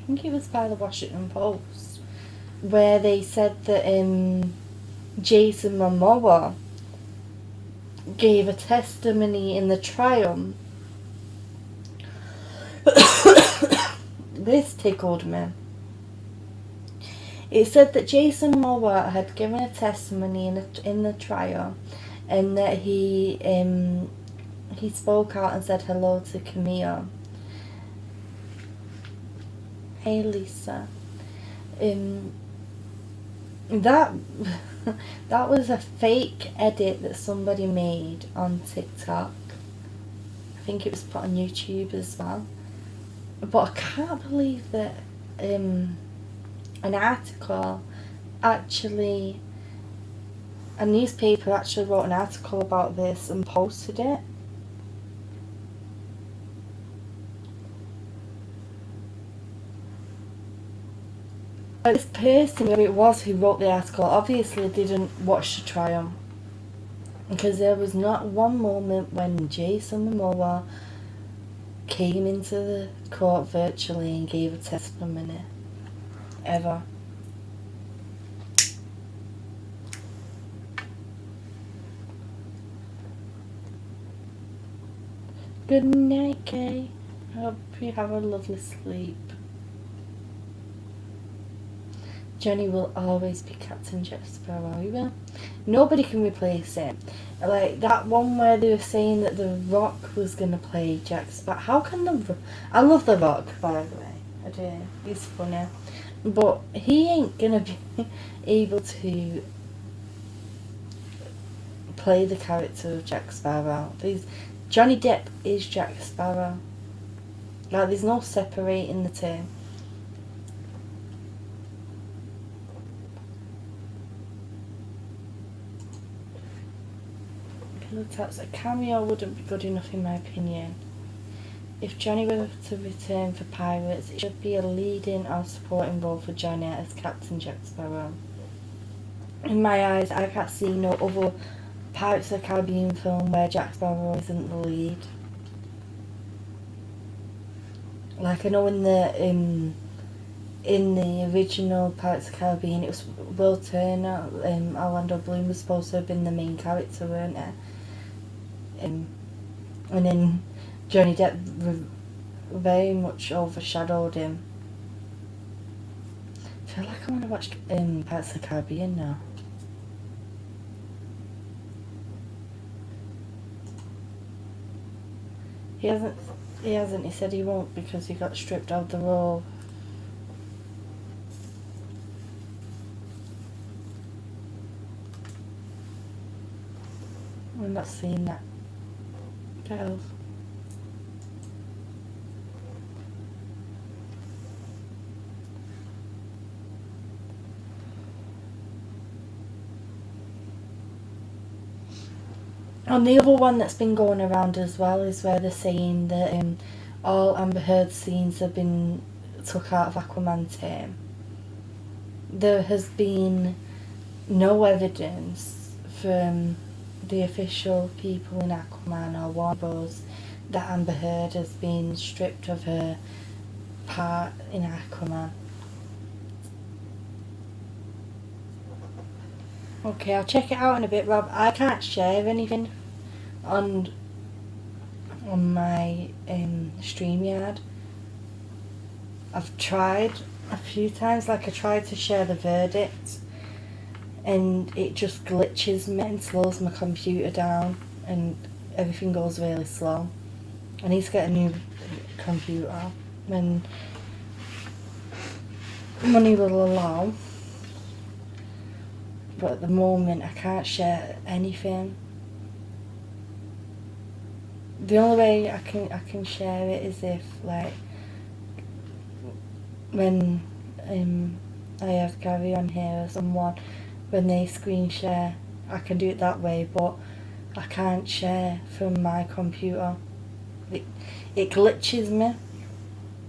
think it was by the Washington Post, where they said that Jason Momoa gave a testimony in the trial. This tickled me. It said that Jason Momoa had given a testimony in the trial, and that he spoke out and said hello to Camille. Hey Lisa. That was a fake edit that somebody made on TikTok. I think it was put on YouTube as well. But I can't believe that an article actually, a newspaper actually wrote an article about this and posted it. But this person, whoever it was who wrote the article, obviously didn't watch the trial, because there was not one moment when Jason Momoa came into the court virtually and gave a testimony. Ever. Good night, Kay. I hope you have a lovely sleep. Johnny will always be Captain Jack Sparrow. He will. Nobody can replace him. Like that one where they were saying that The Rock was gonna play Jack Sparrow. How can I love The Rock, by the way. I do. He's funny. But he ain't gonna be able to play the character of Jack Sparrow. Johnny Depp is Jack Sparrow. Like, there's no separating the two. A cameo wouldn't be good enough in my opinion. If Johnny were to return for Pirates, it should be a leading or supporting role for Johnny as Captain Jack Sparrow. In my eyes, I can't see no other Pirates of the Caribbean film where Jack Sparrow isn't the lead. Like, I know in the original Pirates of the Caribbean, it was Will Turner, Orlando Bloom was supposed to have been the main character, weren't it? And then Johnny Depp very much overshadowed him. I feel like I want to watch Pirates of the Caribbean now. He hasn't. He said he won't because he got stripped of the role. I'm not seeing that. Girls. And the other one that's been going around as well is where they're saying that all Amber Heard scenes have been took out of Aquaman team. There has been no evidence from the official people in Aquaman or Warner Bros. That Amber Heard has been stripped of her part in Aquaman. Okay, I'll check it out in a bit, Rob. I can't share anything on my StreamYard. I've tried a few times, like I tried to share the verdict and it just glitches me and slows my computer down and everything goes really slow. I need to get a new computer when money will allow. But at the moment I can't share anything. The only way I can share it is if, like, when I have Gary on here or someone, when they screen share, I can do it that way, but I can't share from my computer. It glitches me,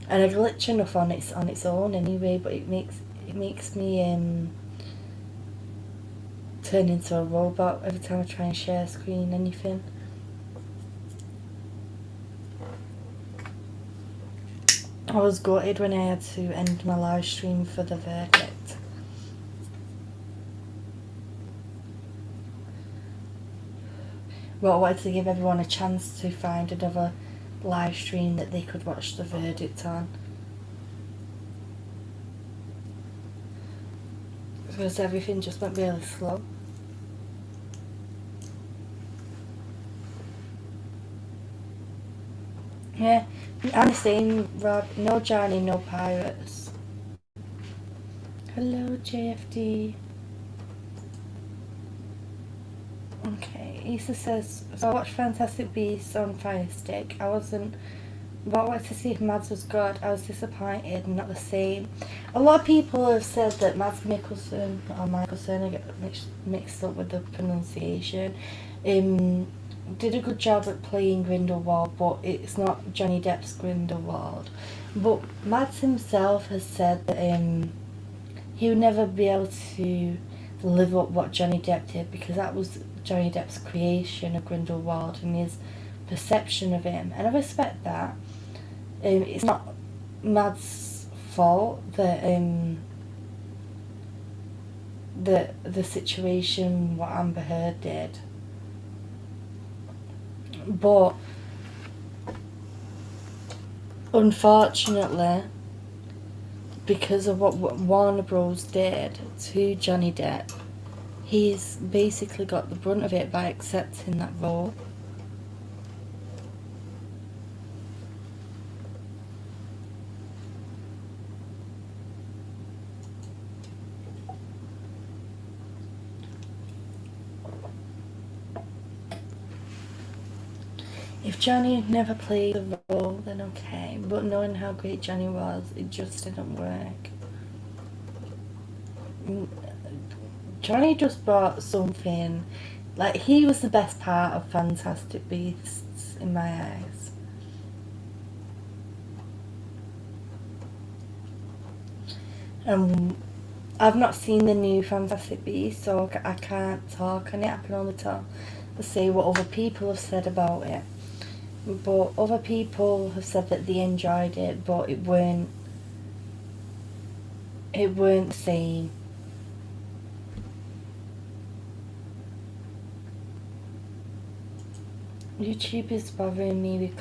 and I glitch enough on its own anyway, but it makes me turn into a robot every time I try and share screen anything. I was gutted when I had to end my live stream for the verdict. But I wanted to give everyone a chance to find another live stream that they could watch the verdict on. Because everything just went really slow. Yeah, I'm the same, Rob. No Johnny, no Pirates. Hello, JFD. Okay, Issa says, so I watched Fantastic Beasts on Fire Stick. I wanted to see if Mads was good. I was disappointed, not the same. A lot of people have said that Mads Mikkelsen, or Mikkelsen, I get mixed up with the pronunciation, did a good job at playing Grindelwald, but it's not Johnny Depp's Grindelwald. But Mads himself has said that he would never be able to live up what Johnny Depp did, because that was Johnny Depp's creation of Grindelwald and his perception of him, and I respect that. It's not Mads' fault that the situation what Amber Heard did, but unfortunately, because of what Warner Bros. Did to Johnny Depp, he's basically got the brunt of it by accepting that role. If Johnny had never played the role, then okay. But knowing how great Johnny was, it just didn't work. Johnny just brought something, like, he was the best part of Fantastic Beasts in my eyes. I've not seen the new Fantastic Beasts, so I can't talk on it. I can only say what other people have said about it. But other people have said that they enjoyed it, but it weren't the same. YouTube is bothering me with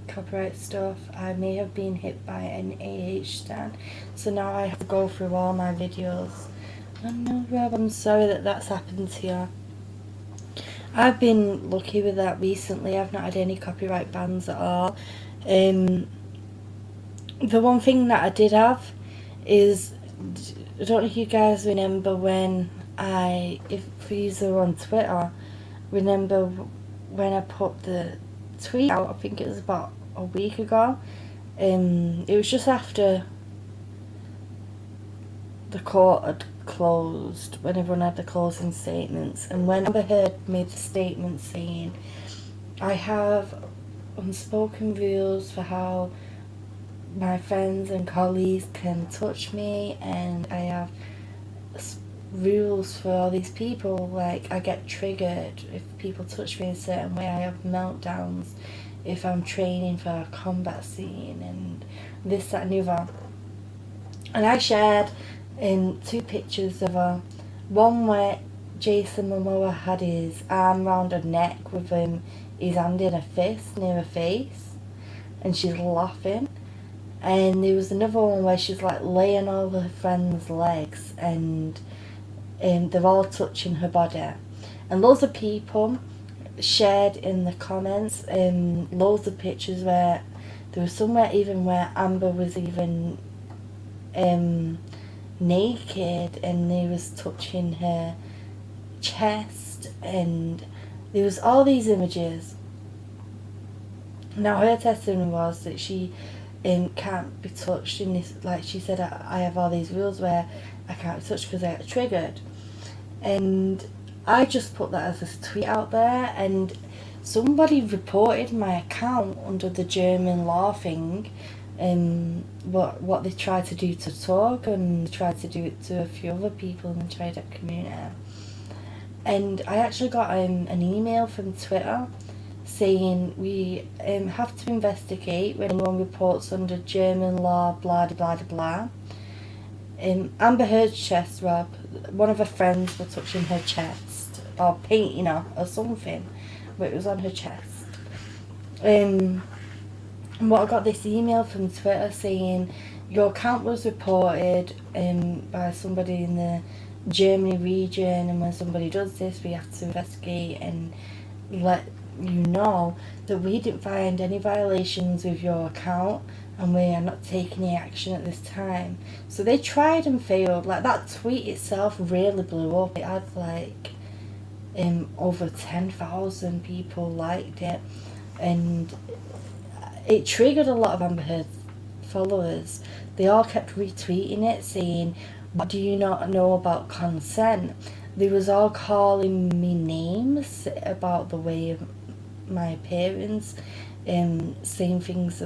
copyright stuff. I may have been hit by an AH stand, so now I have to go through all my videos. I know, Rob, I'm sorry that that's happened to you. I've been lucky with that recently. I've not had any copyright bans at all. The one thing that I did have is, I don't know if you guys remember when if you are on Twitter, remember when I put the tweet out, I think it was about a week ago. It was just after the court had closed, when everyone had the closing statements, and when Amber Heard made the statement saying, I have unspoken rules for how my friends and colleagues can touch me, and I have rules for all these people, like I get triggered if people touch me in a certain way, I have meltdowns if I'm training for a combat scene, and this, that and the other. And I shared 2 pictures of her, one where Jason Momoa had his arm round her neck with his hand in her fist near her face, and she's laughing. And there was another one where she's like laying all her friends' legs, and they're all touching her body. And loads of people shared in the comments loads of pictures where there was somewhere even where Amber was even naked, and they was touching her chest, and there was all these images. Now her testimony was that she can't be touched in this, like she said, I have all these rules where I can't be touched because I get triggered. And I just put that as a tweet out there, and somebody reported my account under the German law thing, what they tried to do to talk, and tried to do it to a few other people in the Trident community. And I actually got an email from Twitter saying we have to investigate when anyone reports under German law, blah blah blah blah. Amber Heard's chest, Rob, one of her friends were touching her chest or painting her or something, but it was on her chest. And what I got this email from Twitter saying your account was reported by somebody in the Germany region, and when somebody does this, we have to investigate and let you know that we didn't find any violations with your account, and we are not taking any action at this time. So they tried and failed. Like, that tweet itself really blew up. It had like over 10,000 people liked it, and it triggered a lot of Amber Heard followers. They all kept retweeting it saying, what do you not know about consent? They was all calling me names about the way of my appearance, saying things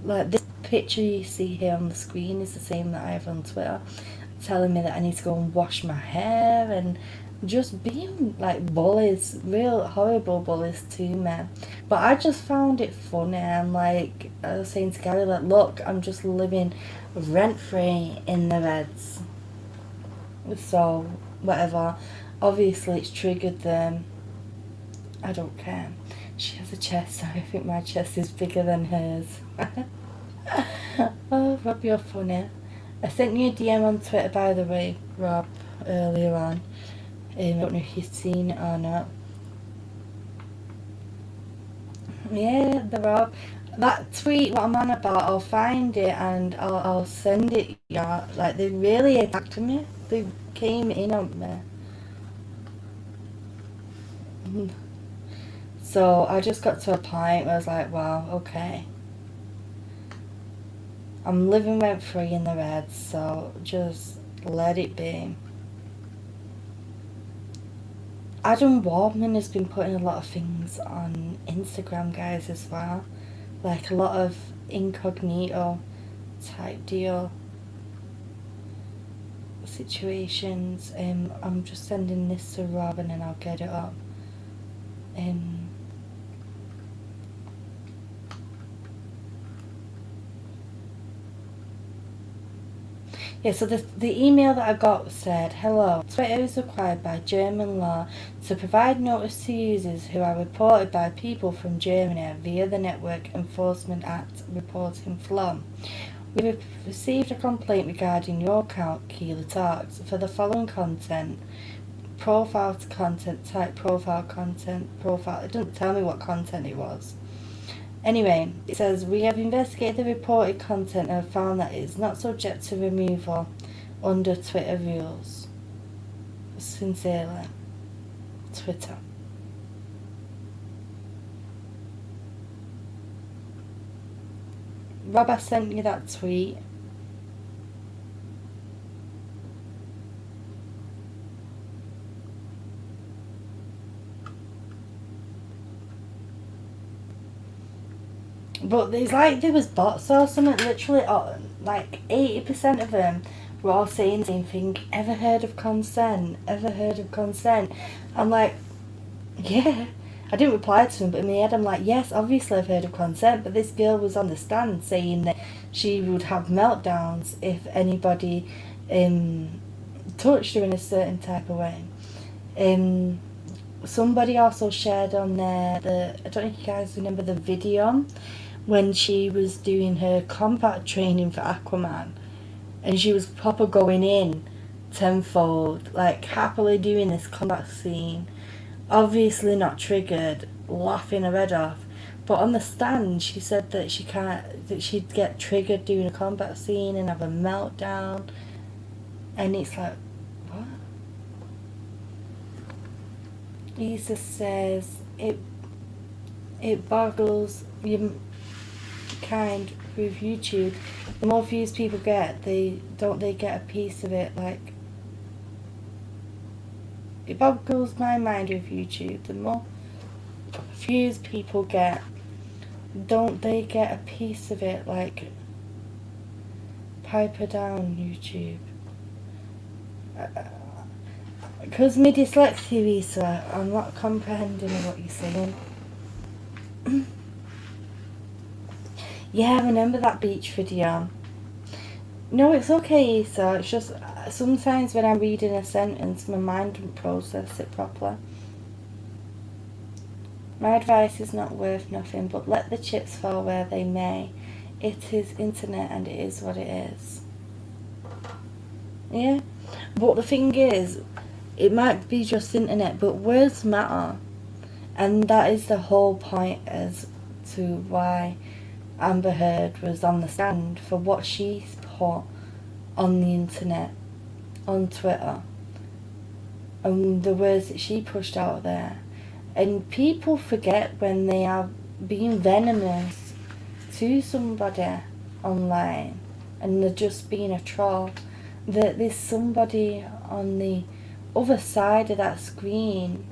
like this picture you see here on the screen is the same that I have on Twitter, telling me that I need to go and wash my hair, and just being like bullies, real horrible bullies to me. But I just found it funny, and like I was saying to Gary, like, look, I'm just living rent-free in the Reds, so whatever. Obviously it's triggered them, I don't care. She has a chest, so I think my chest is bigger than hers. Oh, Rob, you're funny. I sent you a DM on Twitter, by the way, Rob, earlier on. I don't know if you've seen it or not. Yeah, the Rob. That tweet, what I'm on about, I'll find it and I'll send it. Yeah, like, they really attacked me. They came in on me. So I just got to a point where I was like, wow, okay. I'm living rent free in the red, so just let it be. Adam Waldman has been putting a lot of things on Instagram, guys, as well. Like a lot of incognito type deal situations. I'm just sending this to Rob and then I'll get it up. Yeah, so the email that I got said, hello, Twitter is required by German law to provide notice to users who are reported by people from Germany via the Network Enforcement Act reporting flow. We received a complaint regarding your account, Keeley Talks, for the following content. Profile to content, type profile content, profile. It doesn't tell me what content it was. Anyway, it says, we have investigated the reported content and have found that it is not subject to removal under Twitter rules. Sincerely, Twitter. Rob, I sent you that tweet. But it's like there was bots or something, literally, like 80% of them were all saying the same thing. Ever heard of consent? Ever heard of consent? I'm like, yeah. I didn't reply to them, but in my head I'm like, yes, obviously I've heard of consent, but this girl was on the stand saying that she would have meltdowns if anybody touched her in a certain type of way. Somebody also shared on there, I don't know if you guys remember the video when she was doing her combat training for Aquaman, and she was proper going in tenfold, like happily doing this combat scene, obviously not triggered, laughing her head off, but on the stand she said that she'd get triggered doing a combat scene and have a meltdown, and it's like, what? Lisa says it boggles your kind with YouTube. The more views people get, they get a piece of it. Like, it boggles my mind with YouTube. The more views people get, don't they get a piece of it? Like, pipe her down, YouTube. Because my dyslexia, Lisa, I'm not comprehending what you're saying. Yeah, I remember that beach video. No, it's okay, Lisa. It's just sometimes when I'm reading a sentence, my mind doesn't process it properly. My advice is not worth nothing, but let the chips fall where they may. It is internet and it is what it is. Yeah? But the thing is, it might be just internet, but words matter. And that is the whole point as to why Amber Heard was on the stand, for what she's put on the internet, on Twitter, and the words that she pushed out there. And people forget when they are being venomous to somebody online and they're just being a troll, that there's somebody on the other side of that screen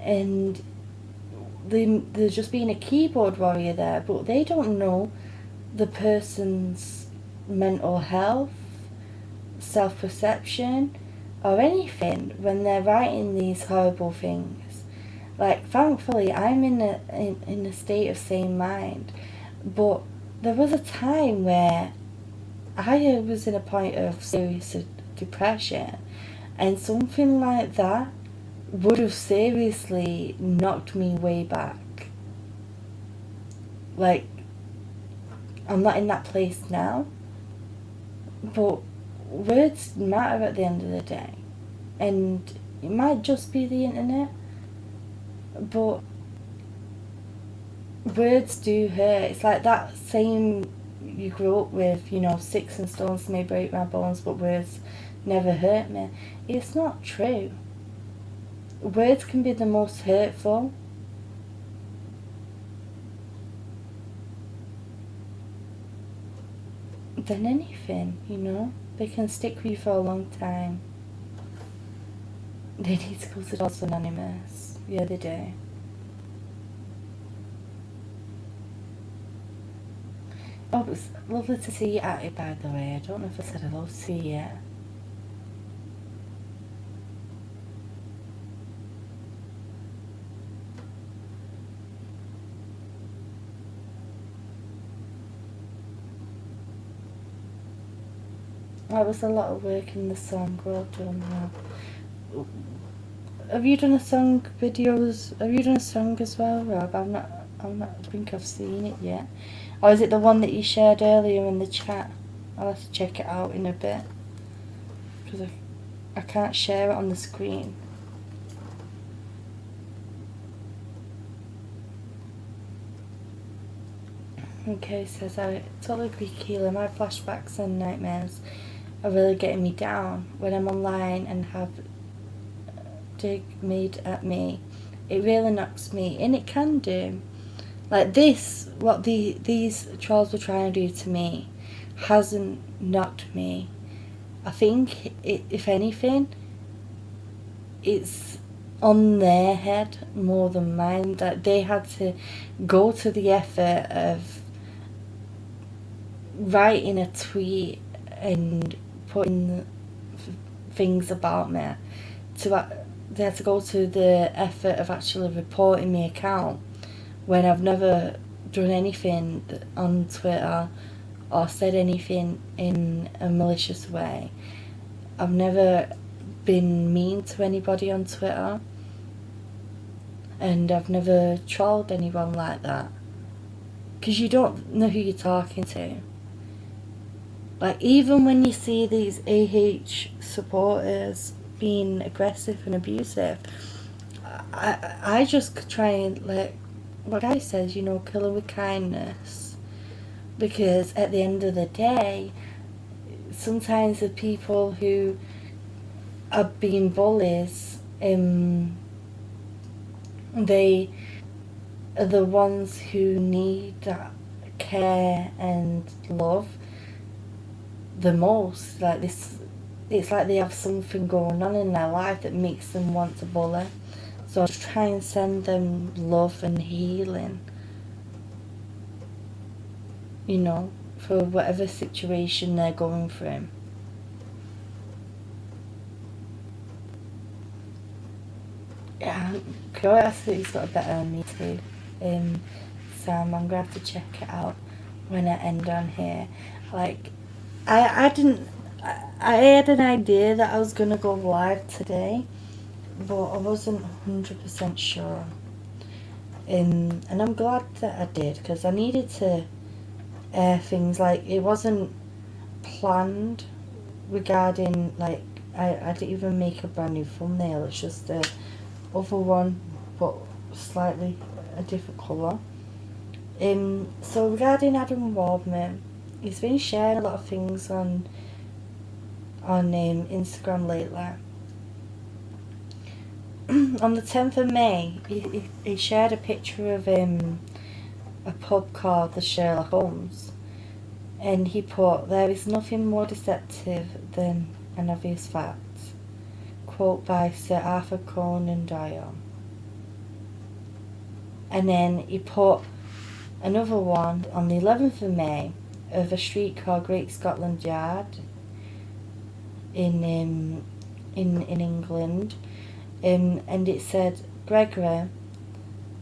and they're just being a keyboard warrior there, but they don't know the person's mental health, self-perception, or anything when they're writing these horrible things. Like, thankfully, I'm in a state of sane mind, but there was a time where I was in a point of serious depression, and something like that would have seriously knocked me way back. Like, I'm not in that place now, but words matter at the end of the day, and it might just be the internet, but words do hurt. It's like that saying you grew up with, you know, sticks and stones may break my bones, but words never hurt me. It's not true. Words can be the most hurtful, than anything, you know. They can stick with you for a long time. They need to go to Dogs Anonymous. Yeah, they do. Oh, it was lovely to see you at it, by the way. I don't know if I said hello to you yet. That was a lot of work in the song. Well done. Have you done a song videos? Have you done a song as well, Rob? I think I've seen it yet. Or is it the one that you shared earlier in the chat? I'll have to check it out in a bit, because I can't share it on the screen. Okay, says I totally agree, Keela. My flashbacks and nightmares are really getting me down when I'm online and have dig made at me. It really knocks me, and it can do. Like this, what these trolls were trying to do to me hasn't knocked me. I think if anything, it's on their head more than mine. That they had to go to the effort of writing a tweet and putting things about me. They had to go to the effort of actually reporting my account when I've never done anything on Twitter or said anything in a malicious way. I've never been mean to anybody on Twitter, and I've never trolled anyone like that, because you don't know who you're talking to. Like, even when you see these AH supporters being aggressive and abusive, I just try and, like what Guy says, you know, kill her with kindness, because at the end of the day, sometimes the people who are being bullies, they are the ones who need that care and love the most. Like this, it's like they have something going on in their life that makes them want to bully. So I just try and send them love and healing, you know, for whatever situation they're going through. Yeah, Curiosity's got a better on me too. So I'm going to have to check it out when I end on here. Like, I had an idea that I was going to go live today, but I wasn't 100% sure. And I'm glad that I did, because I needed to air things. Like, it wasn't planned regarding, like, I didn't even make a brand new thumbnail. It's just the other one, but slightly a different colour. So regarding Adam Waldman, he's been sharing a lot of things on Instagram lately. On the 10th of May, he shared a picture of a pub called the Sherlock Holmes, and he put, "There is nothing more deceptive than an obvious fact." Quote by Sir Arthur Conan Doyle. And then he put another one on the 11th of May of a street called Great Scotland Yard in England. And it said, "Gregory,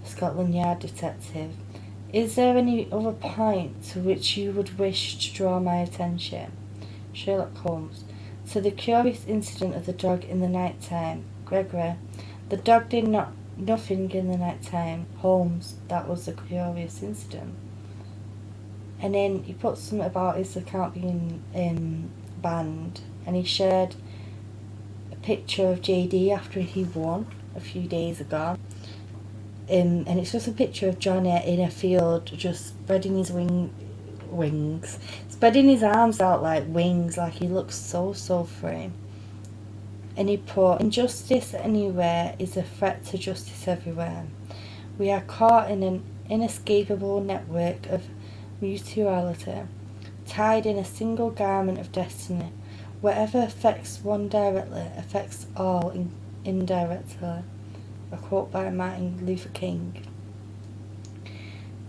Scotland Yard detective, is there any other point to which you would wish to draw my attention? Sherlock Holmes, to the curious incident of the dog in the night time. Gregory, the dog did nothing in the night time. Holmes, that was a curious incident." And then he put something about his account being banned, and he shared a picture of JD after he won a few days ago. And it's just a picture of Johnny in a field, just spreading his wings, spreading his arms out like wings, like he looks so free. And he put, "Injustice anywhere is a threat to justice everywhere. We are caught in an inescapable network of mutuality. tied in a single garment of destiny. Whatever affects one directly affects all indirectly. A quote by Martin Luther King.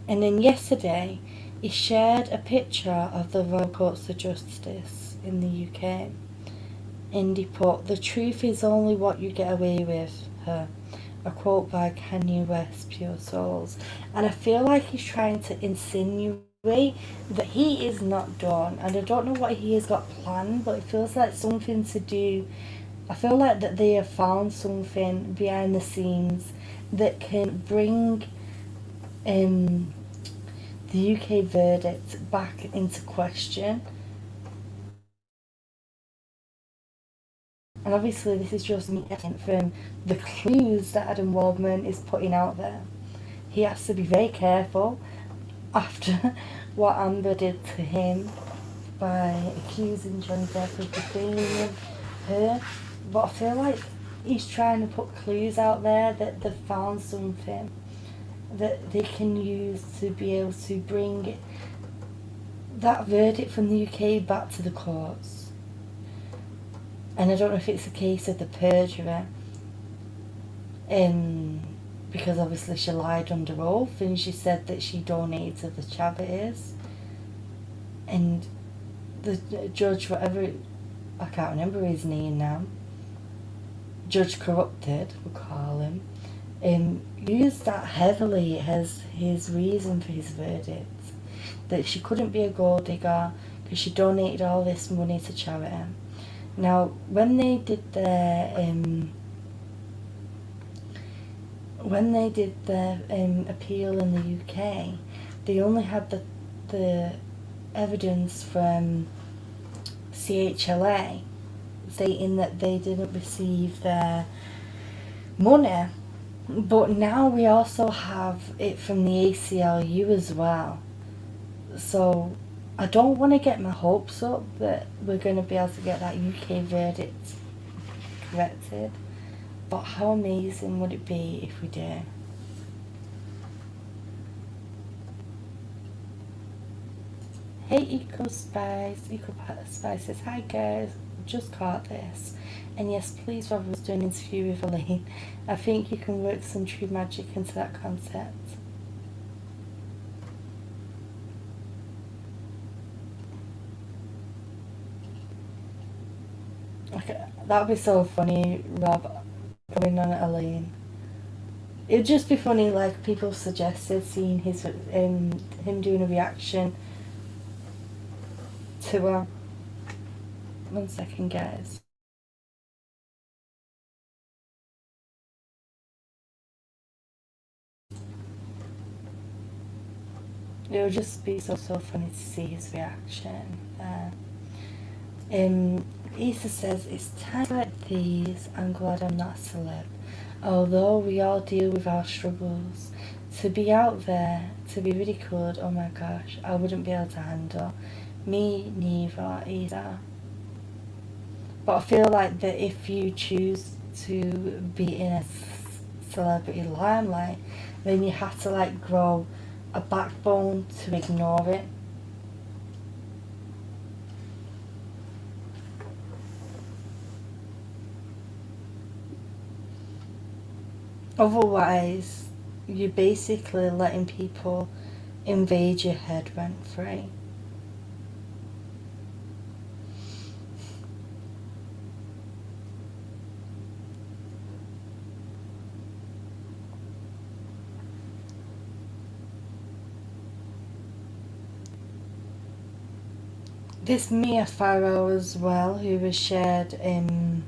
And then yesterday, he shared a picture of the Royal Courts of Justice in the UK. And he put, "The truth is only what you get away with, her." A quote by Kanye West, Pure Souls. And I feel like he's trying to insinuate that he is not done. And I don't know what he has got planned, but it feels like something to do. I feel like that they have found something behind the scenes that can bring the UK verdict back into question. And obviously this is just me from the clues that Adam Waldman is putting out there. He has to be very careful after what Amber did to him by accusing Johnny Depp of defaming her. But I feel like he's trying to put clues out there that they've found something that they can use to be able to bring that verdict from the UK back to the courts. And I don't know if it's a case of the perjury, because obviously she lied under oath and she said that she donated to the charities. And the judge, whatever, I can't remember his name now, Judge Corrupted, we'll call him, used that heavily as his reason for his verdict. That she couldn't be a gold digger because she donated all this money to charity. Now, when they did their appeal in the UK, they only had the evidence from CHLA stating that they didn't receive their money, but now we also have it from the ACLU as well. So I don't want to get my hopes up that we're going to be able to get that UK verdict corrected, but how amazing would it be if we do? Hey Eco Spice says, "Hi guys, just caught this. And yes, please, Rob was doing an interview with Elaine. I think you can work some true magic into that concept." Okay, that would be so funny, Rob, going on at Elaine. It'd just be funny, like people suggested seeing his him doing a reaction to her. 1 second, guys. It would just be so funny to see his reaction. Issa says, "It's times like these, I'm glad I'm not a celeb. Although we all deal with our struggles. To be out there, to be ridiculed, oh my gosh, I wouldn't be able to handle. Me neither, either. But I feel like that if you choose to be in a celebrity limelight, then you have to like grow a backbone to ignore it." Otherwise, you're basically letting people invade your head rent-free. This Mia Farrow as well, who was shared in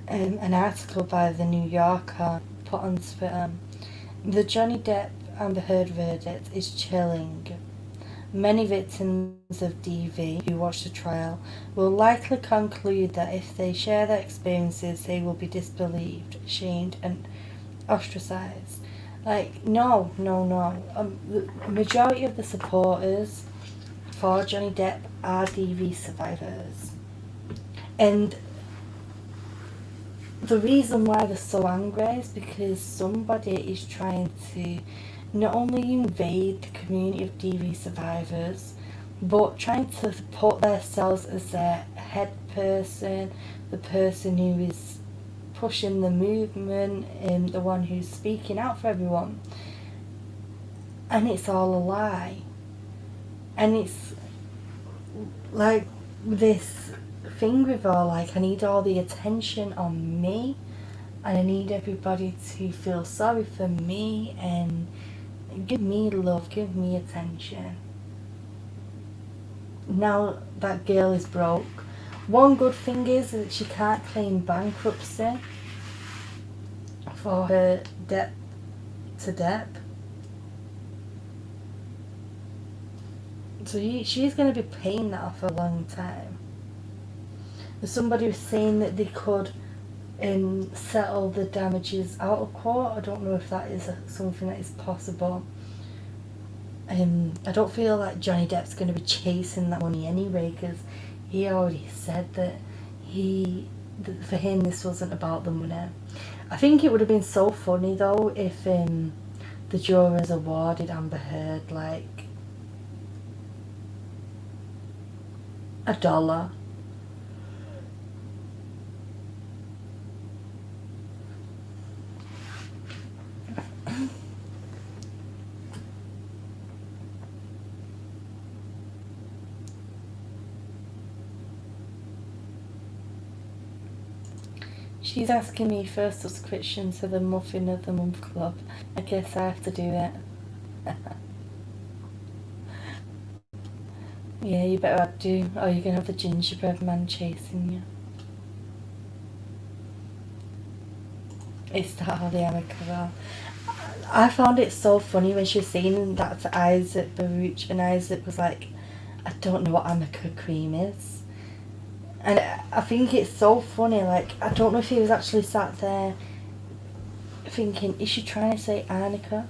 an article by the New Yorker put on Twitter. "The Johnny Depp Amber Heard verdict is chilling. Many victims of DV who watch the trial will likely conclude that if they share their experiences, they will be disbelieved, shamed, and ostracized." Like, no. The majority of the supporters for Johnny Depp are DV survivors. And the reason why they're so angry is because somebody is trying to not only invade the community of DV survivors, but trying to put themselves as their head person, the person who is pushing the movement, and the one who's speaking out for everyone. And it's all a lie. And it's like this thing with all, like, I need all the attention on me, and I need everybody to feel sorry for me and give me love, give me attention. Now that girl is broke. One good thing is that she can't claim bankruptcy for her debt to Depp. So she's going to be paying that off for a long time. Somebody was saying that they could settle the damages out of court. I don't know if that is something that is possible. I don't feel like Johnny Depp's going to be chasing that money anyway, because he already said that for him this wasn't about the money. I think it would have been so funny though if the jurors awarded Amber Heard like $1. She's asking me for a subscription to the Muffin of the Month Club. I guess I have to do it. Yeah, you better do, or you're going to have the gingerbread man chasing you. It's that Holly Amicable. I found it so funny when she was saying that to Isaac Baruch, and Isaac was like, I don't know what Amica cream is. And I think it's so funny, like, I don't know if he was actually sat there thinking, is she trying to say Arnica?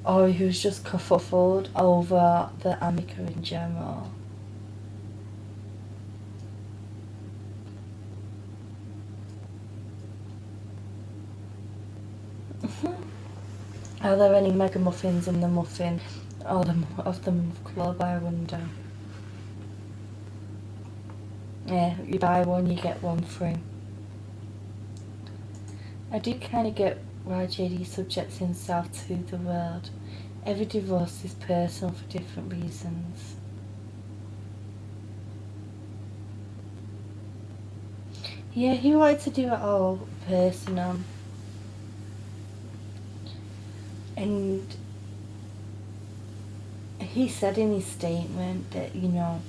Or he was just kerfuffled over the Amica in general. Are there any mega muffins in the muffin or of the month club, I wonder? Yeah, you buy one, you get one free. I do kind of get why JD subjects himself to the world. Every divorce is personal for different reasons. Yeah, he wanted to do it all personal. And he said in his statement that, you know,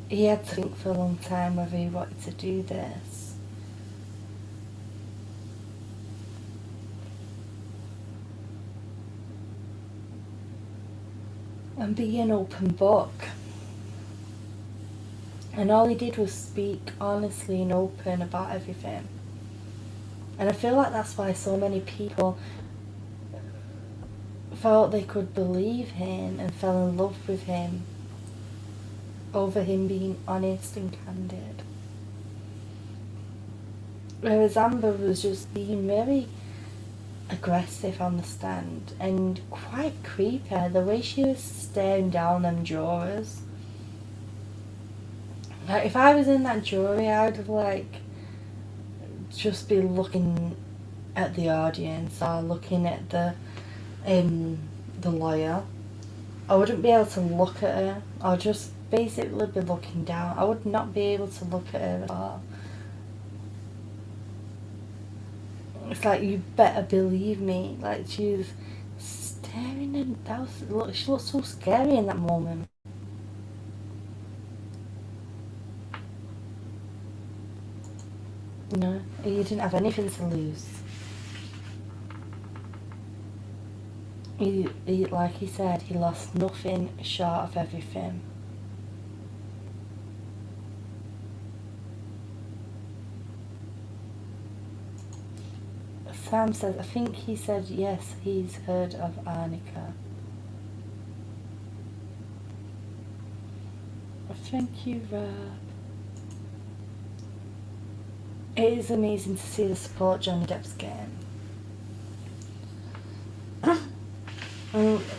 he had to think for a long time whether he wanted to do this. And be an open book. And all he did was speak honestly and open about everything. And I feel like that's why so many people felt they could believe him and fell in love with him over him being honest and candid. Whereas Amber was just being very aggressive on the stand and quite creepy. The way she was staring down them jurors. Like, if I was in that jury, I would like just be looking at the audience or looking at the lawyer. I wouldn't be able to look at her. I'll just basically be looking down. I would not be able to look at her at all. It's like, you better believe me. Like, she was staring and she looked so scary in that moment. No, he didn't have anything to lose. He, like he said, he lost nothing short of everything. Sam says, I think he said yes, he's heard of Arnica. Thank you, Rob. It is amazing to see the support Johnny Depp's getting.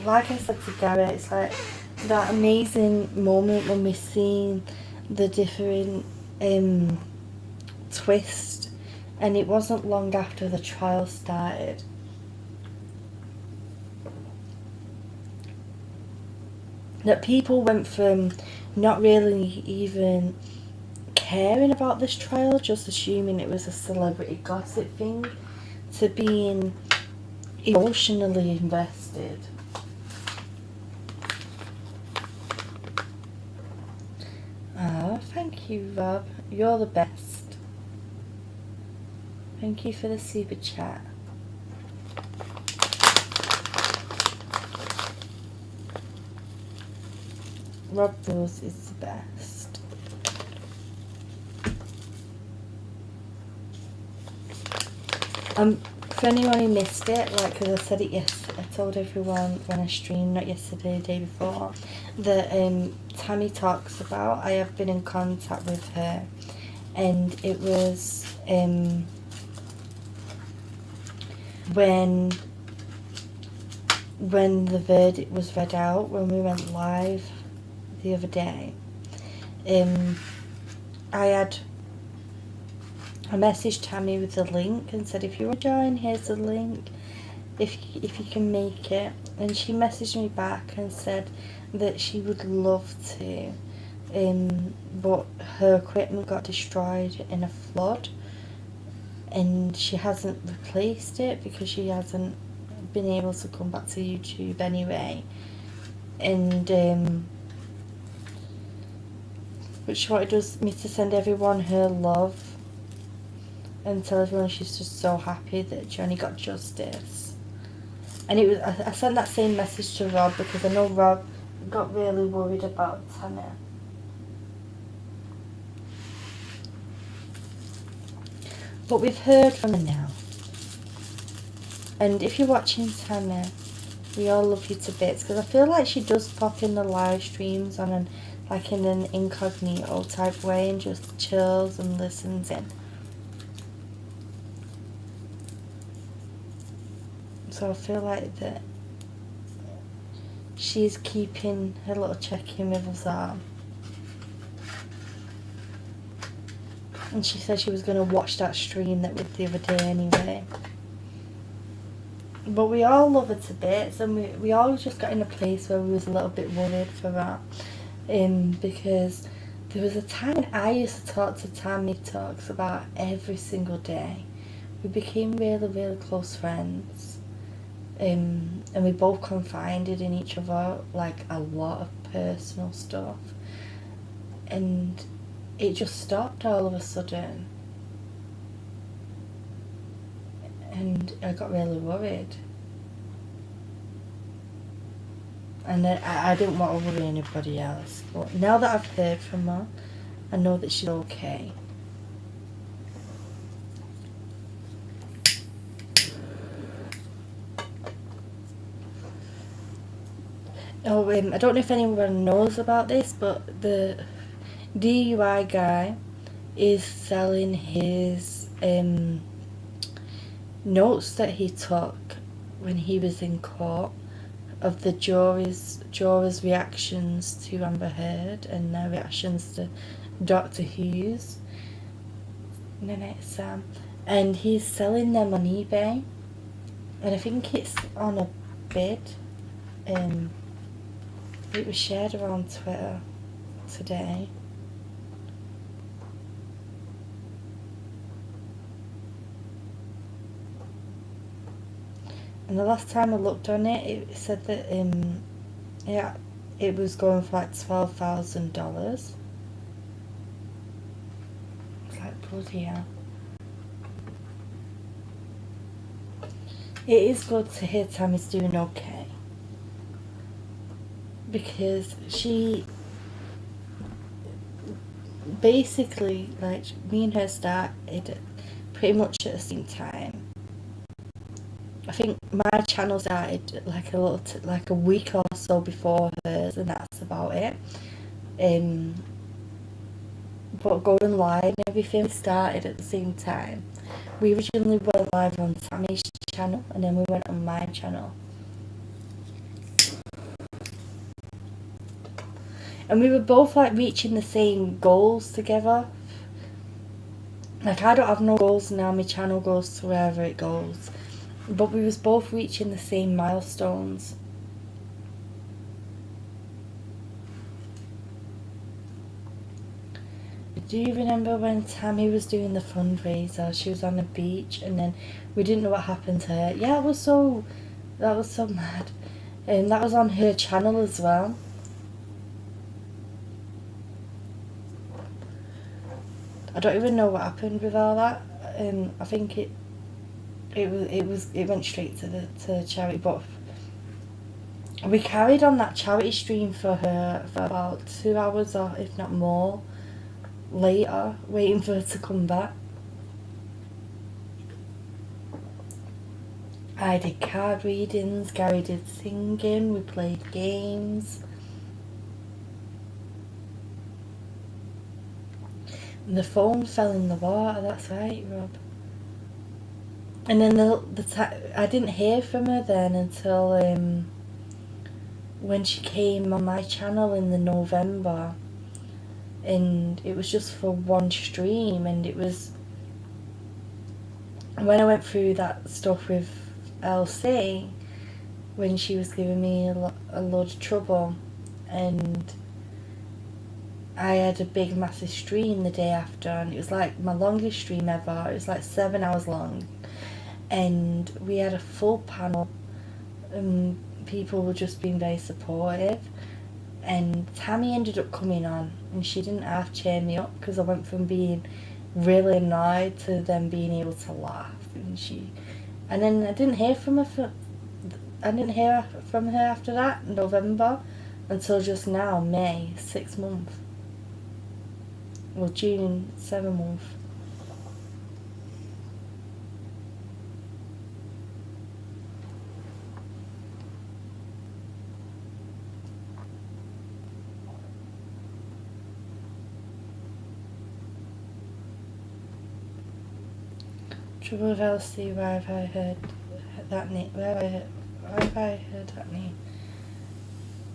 like I said to Garrett, it's like that amazing moment when we seen the different twist, and it wasn't long after the trial started. That people went from not really even caring about this trial, just assuming it was a celebrity gossip thing, to being emotionally invested. Ah, thank you, Rob. You're the best. Thank you for the super chat. Rob Rose is the best. For anyone who missed it, like, because I said it yesterday, I told everyone when I streamed, not yesterday, the day before, that Tammy talks about, I have been in contact with her, and it was when the verdict was read out, when we went live the other day. I messaged Tammy with the link and said, if you want to join, here's the link, if you can make it. And she messaged me back and said that she would love to, but her equipment got destroyed in a flood, and she hasn't replaced it because she hasn't been able to come back to YouTube anyway. And but she wanted me to send everyone her love and tell everyone she's just so happy that Johnny got justice. And it was, I sent that same message to Rob because I know Rob got really worried about Tanya. But we've heard from her now. And if you're watching Tanya, we all love you to bits, because I feel like she does pop in the live streams on an, like, in an incognito type way and just chills and listens in. So I feel like that she's keeping her little check-in with us all. And she said she was going to watch that stream that we did the other day anyway. But we all love her to bits, and we all just got in a place where we was a little bit worried for her. Because there was a time I used to talk to Tammy Talks about every single day. We became really, really close friends. And we both confided in each other, like, a lot of personal stuff. And it just stopped all of a sudden. And I got really worried. And I didn't want to worry anybody else. But now that I've heard from her, I know that she's okay. Oh, I don't know if anyone knows about this, but the DUI guy is selling his notes that he took when he was in court of the jurors' reactions to Amber Heard and their reactions to Dr. Hughes. Sam. And he's selling them on eBay, and I think it's on a bid. It was shared around Twitter today. And the last time I looked on it, it said that yeah, it was going for like $12,000. It's like, bloody hell. It is good to hear Tammy's doing okay, because she basically, like, me and her started pretty much at the same time. I think my channel started like like a week or so before hers, and that's about it. But going live and everything started at the same time. We originally went live on Tammy's channel, and then we went on my channel. And we were both like reaching the same goals together. Like, I don't have no goals now, my channel goes to wherever it goes. But we was both reaching the same milestones. Do you remember when Tammy was doing the fundraiser? She was on the beach and then we didn't know what happened to her. Yeah, that was so mad. And that was on her channel as well. I don't even know what happened with all that. I think it went straight to the charity, but we carried on that charity stream for her for about 2 hours, or if not more, later, waiting for her to come back. I did card readings, Gary did singing, we played games. And the phone fell in the water, that's right, Rob. And then I didn't hear from her then until when she came on my channel in the November. And it was just for one stream, and it was when I went through that stuff with LC, when she was giving me a load of trouble, and I had a big massive stream the day after, and it was like my longest stream ever. It was like 7 hours long, and we had a full panel, and people were just being very supportive. And Tammy ended up coming on, and she didn't half cheer me up because I went from being really annoyed to them being able to laugh. And then I didn't hear from her after that, November, until just now, May, 6 months. Well, June, 7 months. Trouble with LC, where have I heard that name? Where have I heard that name?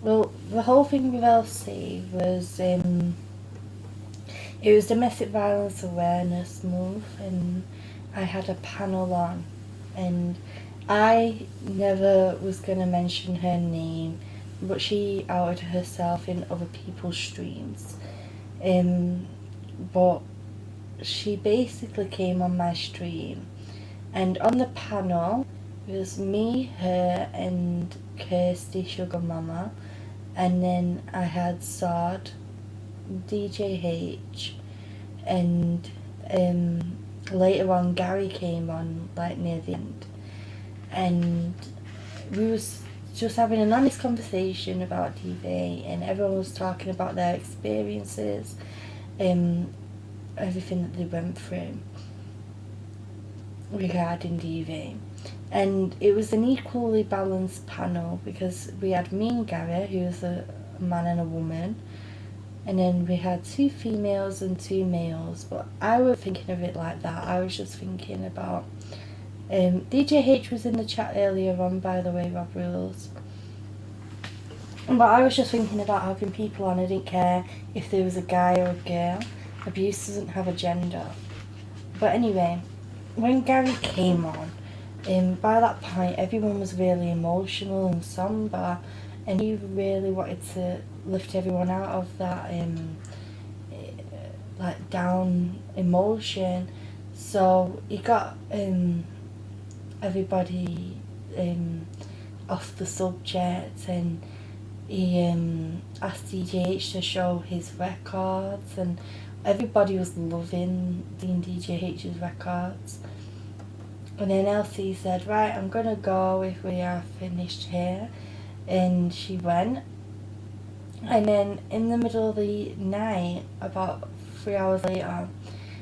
Well, the whole thing with LC was, it was Domestic Violence Awareness Month, and I had a panel on, and I never was going to mention her name, but she outed herself in other people's streams. But she basically came on my stream, and on the panel it was me, her, and Kirsty, Sugar Mama, and then I had Sod, DJ H, and later on Gary came on, like near the end, and we was just having an honest conversation about DV, and everyone was talking about their experiences, everything that they went through regarding DV. And it was an equally balanced panel because we had me and Gary, who was a man and a woman, and then we had 2 females and 2 males. But I wasn't thinking of it like that. I was just thinking about DJ H was in the chat earlier on, by the way, Rob Rules. But I was just thinking about having people on. I didn't care if there was a guy or a girl. Abuse doesn't have a gender. But anyway, when Gary came on, by that point everyone was really emotional and somber, and he really wanted to lift everyone out of that like down emotion. So he got everybody off the subject, and he asked DJH to show his records, and everybody was loving DJH's records. And then Elsie said, right, I'm gonna go if we are finished here. And she went. And then in the middle of the night, about 3 hours later,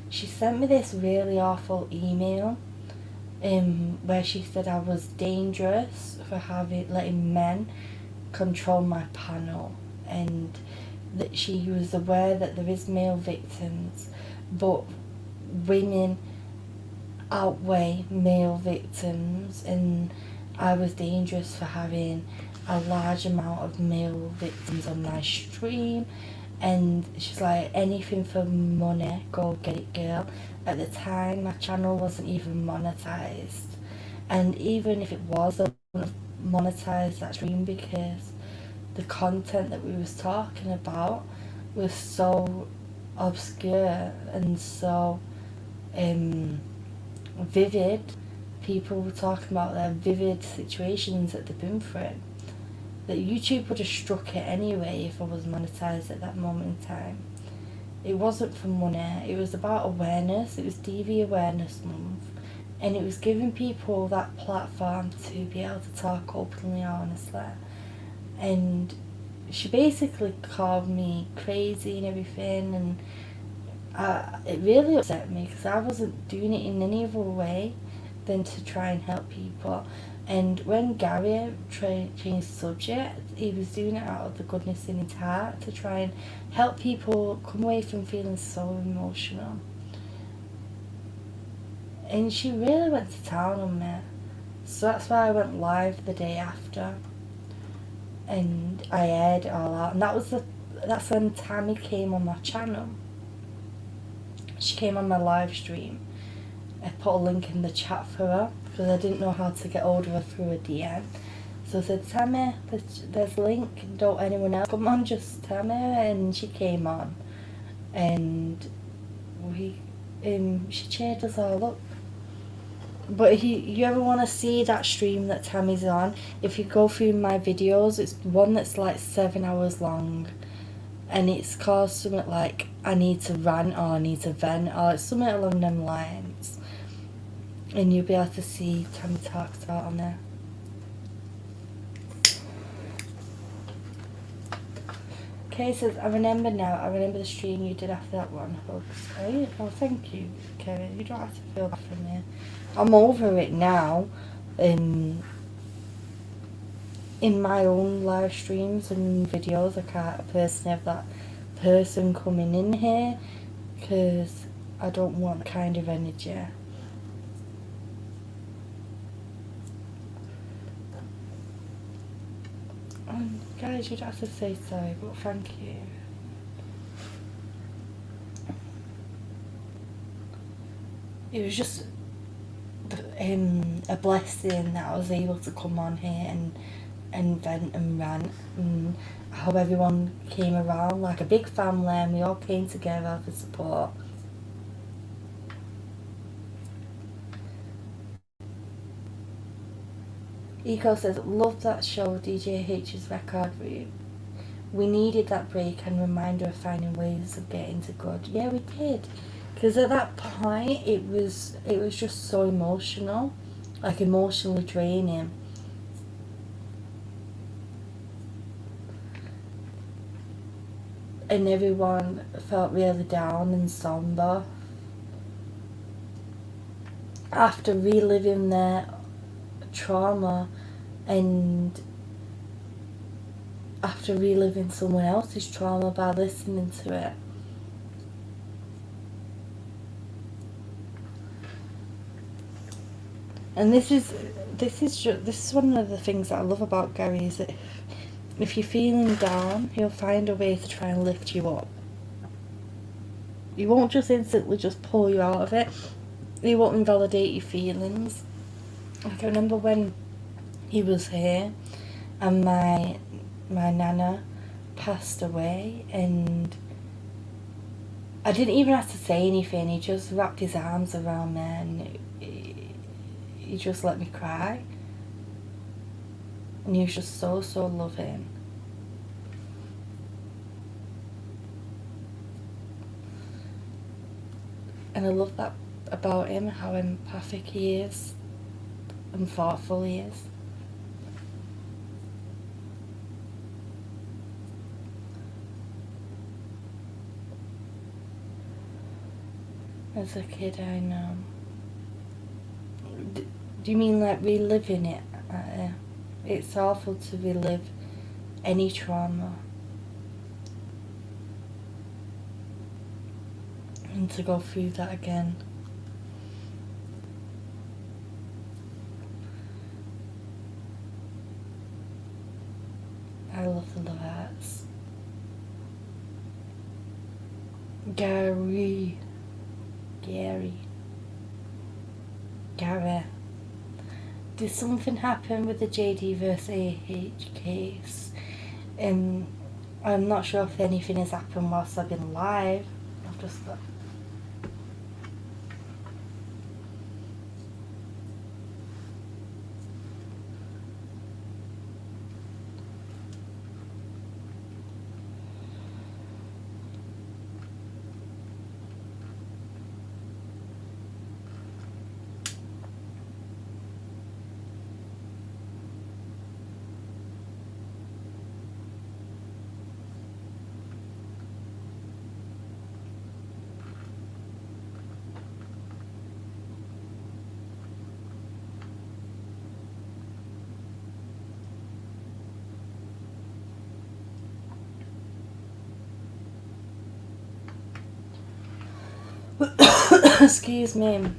she sent me this really awful email where she said I was dangerous for letting men control my panel, and that she was aware that there is male victims, but women outweigh male victims, and I was dangerous for having a large amount of male victims on my stream, and she's like, anything for money, go get it, girl. At the time, my channel wasn't even monetized, and even if it was, I wouldn't monetize that stream because the content that we was talking about was so obscure and so vivid. People were talking about their vivid situations that they've been through, that YouTube would have struck it anyway if I was monetized at that moment in time. It wasn't for money, it was about awareness. It was DV Awareness Month, and it was giving people that platform to be able to talk openly, honestly. And she basically called me crazy and everything, and it really upset me because I wasn't doing it in any other way than to try and help people. And when Gary changed the subject, he was doing it out of the goodness in his heart to try and help people come away from feeling so emotional. And she really went to town on me. So that's why I went live the day after. And I aired it all out. And that's when Tammy came on my channel. She came on my live stream. I put a link in the chat for her because I didn't know how to get hold of her through a DM. So I said, Tammy, there's a link, don't anyone else come on, just Tammy. And she came on, and she cheered us all up. But if you ever want to see that stream that Tammy's on, if you go through my videos, it's one that's like 7 hours long, and it's called something like I need to rant or I need to vent, or it's something along them lines. And you'll be able to see Tammy talks out on there. Kay says, I remember now, I remember the stream you did after that one. Hugs. Oh, thank you, Kevin. You don't have to feel bad for me. I'm over it now. In my own live streams and videos, I can't personally have that person coming in here because I don't want that kind of energy. Guys, you don't have to say sorry, but thank you. It was just a blessing that I was able to come on here and vent and rant, and how everyone came around like a big family and we all came together for support. Eco says, love that show, DJ H's record room. We needed that break and reminder of finding ways of getting to good. Yeah, we did. Because at that point, it was just so emotional. Like, emotionally draining. And everyone felt really down and somber. After reliving their trauma and after reliving someone else's trauma by listening to it. And this is one of the things that I love about Gary, is that if you're feeling down, he'll find a way to try and lift you up. He won't just instantly just pull you out of it. He won't invalidate your feelings. Like, I remember when he was here and my nana passed away, and I didn't even have to say anything. He just wrapped his arms around me and he just let me cry. And he was just so, so loving. And I love that about him, how empathic he is and thoughtful he is. As a kid, I know. Do you mean like reliving it? It's awful to relive any trauma. And to go through that again. I love the love hearts. Gary. Did something happen with the JD vs AH case? I'm not sure if anything has happened whilst I've been live. I've just got... Excuse me.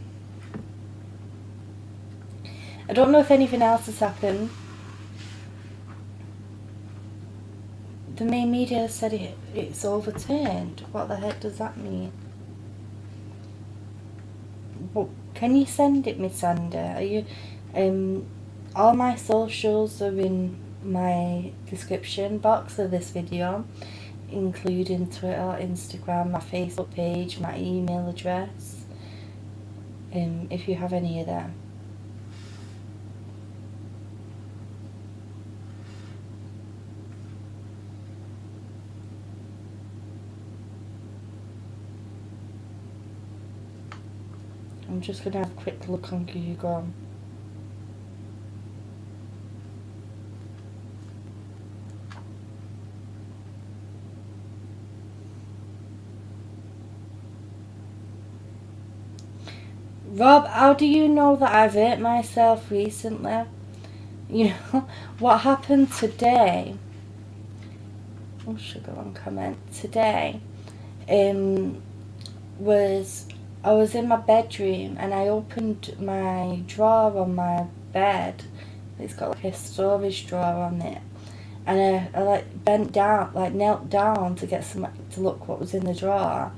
I don't know if anything else has happened. The main media said it's overturned. What the heck does that mean? But can you send it, Miss Sander? Are you? All my socials are in my description box of this video, including Twitter, Instagram, my Facebook page, my email address. If you have any of them. I'm just going to have a quick look on Google. Rob, how do you know that I've hurt myself recently? You know, what happened today? Oh, sugar on comment. Today, was I was in my bedroom and I opened my drawer on my bed. It's got like a storage drawer on it. And I like bent down, like knelt down to get some, to look what was in the drawer.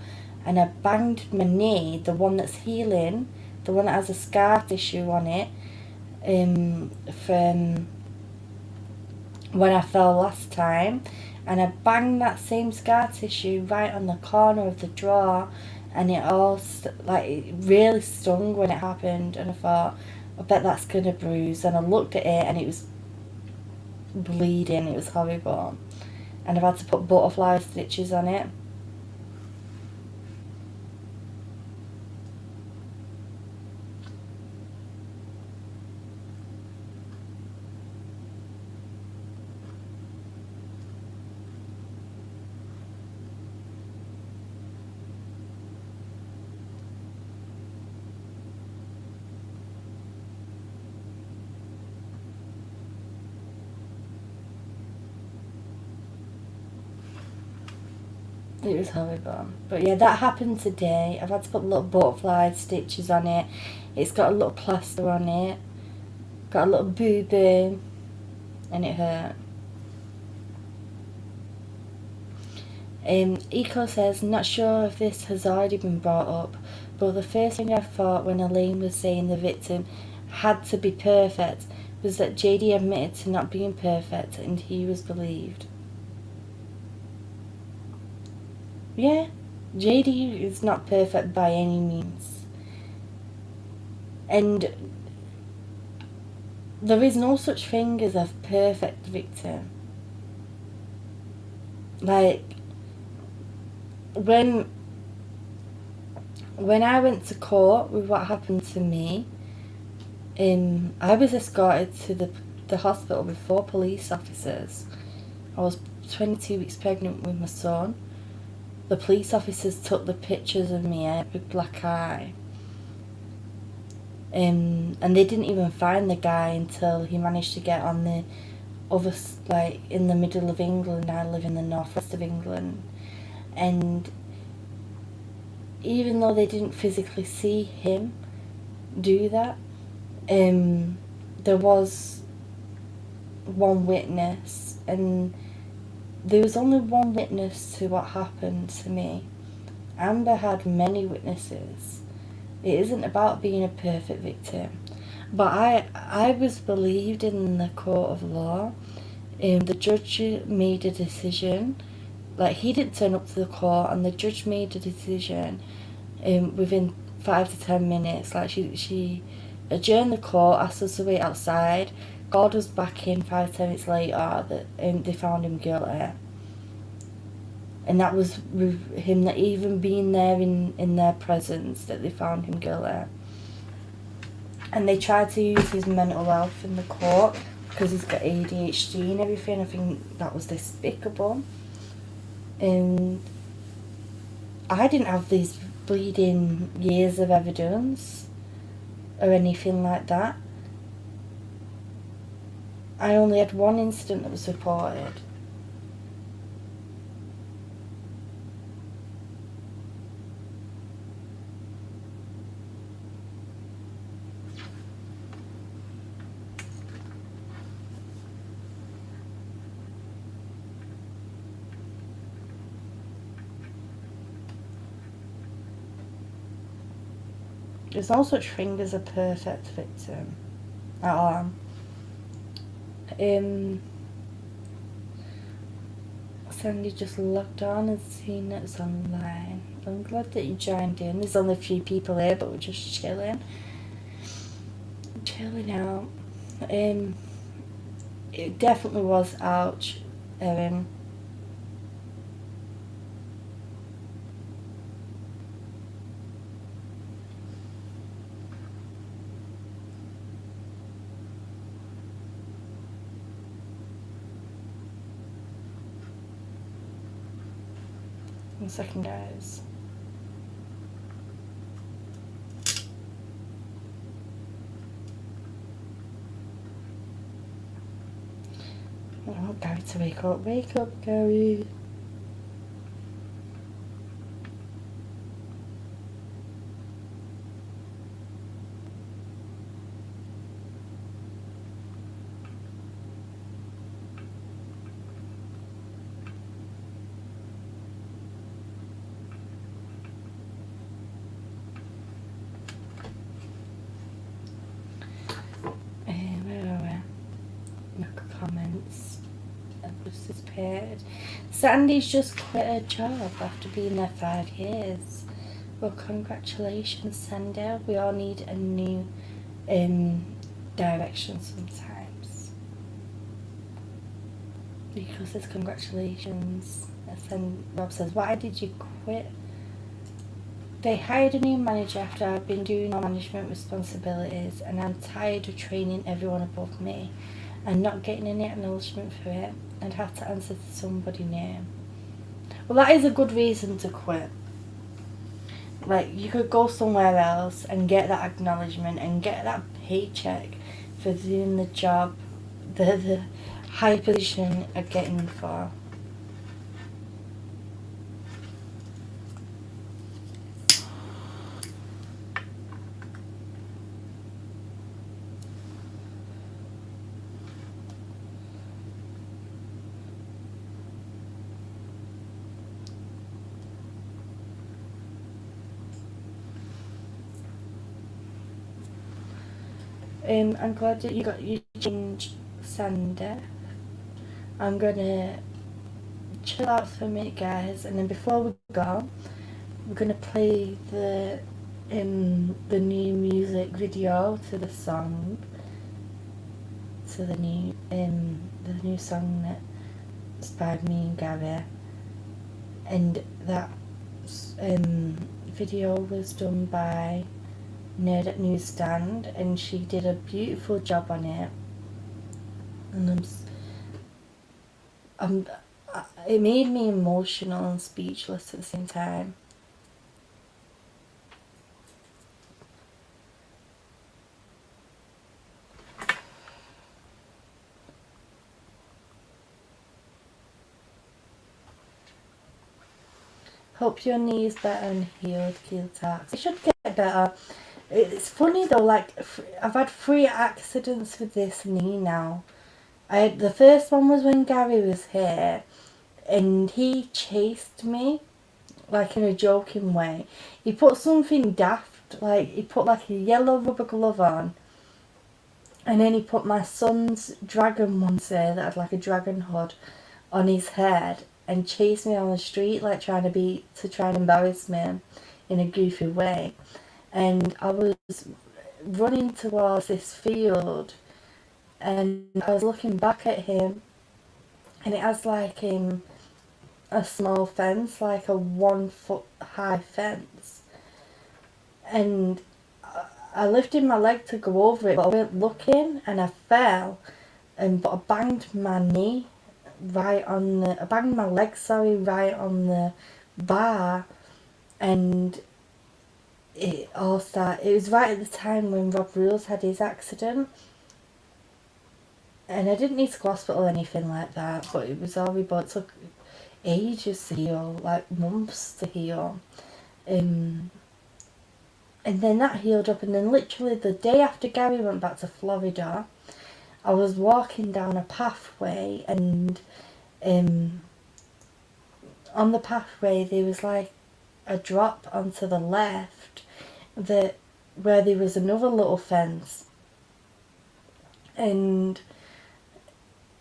And I banged my knee, the one that's healing, the one that has a scar tissue on it, from when I fell last time. And I banged that same scar tissue right on the corner of the drawer, and it all, like, it really stung when it happened. And I thought, I bet that's gonna bruise. And I looked at it and it was bleeding, it was horrible. And I've had to put butterfly stitches on it. It was horrible. But yeah, that happened today. I've had to put little butterfly stitches on it. It's got a little plaster on it. Got a little boo-boo. And it hurt. Eco says, not sure if this has already been brought up, but the first thing I thought when Elaine was saying the victim had to be perfect was that JD admitted to not being perfect and he was believed. Yeah, JD is not perfect by any means. And there is no such thing as a perfect victim. Like, when I went to court with what happened to me, I was escorted to the hospital with 4 police officers. I was 22 weeks pregnant with my son. The police officers took the pictures of me with black eye. And they didn't even find the guy until he managed to get on the other, like, in the middle of England. I live in the northwest of England. And even though they didn't physically see him do that, there was one witness, and there was only one witness to what happened to me. Amber had many witnesses. It isn't about being a perfect victim. But I was believed in the court of law. The judge made a decision. Like, he didn't turn up to the court, and the judge made a decision within 5 to 10 minutes. Like, she adjourned the court, asked us to wait outside. God was back in 5 to 10 minutes later. That they found him guilty. And that was with him not even being there in their presence that they found him guilty. And they tried to use his mental health in the court because he's got ADHD and everything. I think that was despicable. And I didn't have these bleeding years of evidence or anything like that. I only had one incident that was reported. There's no such thing as a perfect victim at all. Sandy just logged on and seen it's online. I'm glad that you joined in. There's only a few people here, but we're just chilling out. It definitely was ouch, Erin. One second, guys. I want Gary to wake up. Wake up, Gary. Comments. I've just disappeared. Sandy's just quit her job after being there 5 years. Well, congratulations, Sandy. We all need a new direction sometimes. Because there's congratulations. And then Rob says, why did you quit? They hired a new manager after I've been doing all management responsibilities, and I'm tired of training everyone above me and not getting any acknowledgement for it, and have to answer to somebody new. Well, that is a good reason to quit. Like, you could go somewhere else and get that acknowledgement and get that paycheck for doing the job, the high position you're getting for. I'm glad that you got your change, Sander. I'm gonna chill out for a minute, guys, and then before we go, we're gonna play the new music video to the song, to the new song that inspired me and Gary, and that video was done by Nerd at Newsstand, and she did a beautiful job on it, and it made me emotional and speechless at the same time. Hope your knee is better and healed, Keel Talks. It should get better. It's funny though, like, I've had 3 accidents with this knee now. The first one was when Gary was here, and he chased me like in a joking way. He put something daft, like he put like a yellow rubber glove on, and then he put my son's dragon onesie that had like a dragon hood on his head and chased me on the street, like try and embarrass me in a goofy way. And I was running towards this field, and I was looking back at him, and it has like a small fence, like a 1 foot high fence, and I lifted my leg to go over it, but I wasn't looking, and I fell, but I banged my knee I banged my leg, right on the bar, and it was right at the time when Rob Rules had his accident, and I didn't need to go to hospital or anything like that, but it was horrible. It took ages to heal, like months to heal. And then that healed up, and then literally the day after Gary went back to Florida, I was walking down a pathway, and on the pathway there was like a drop onto the left where there was another little fence, and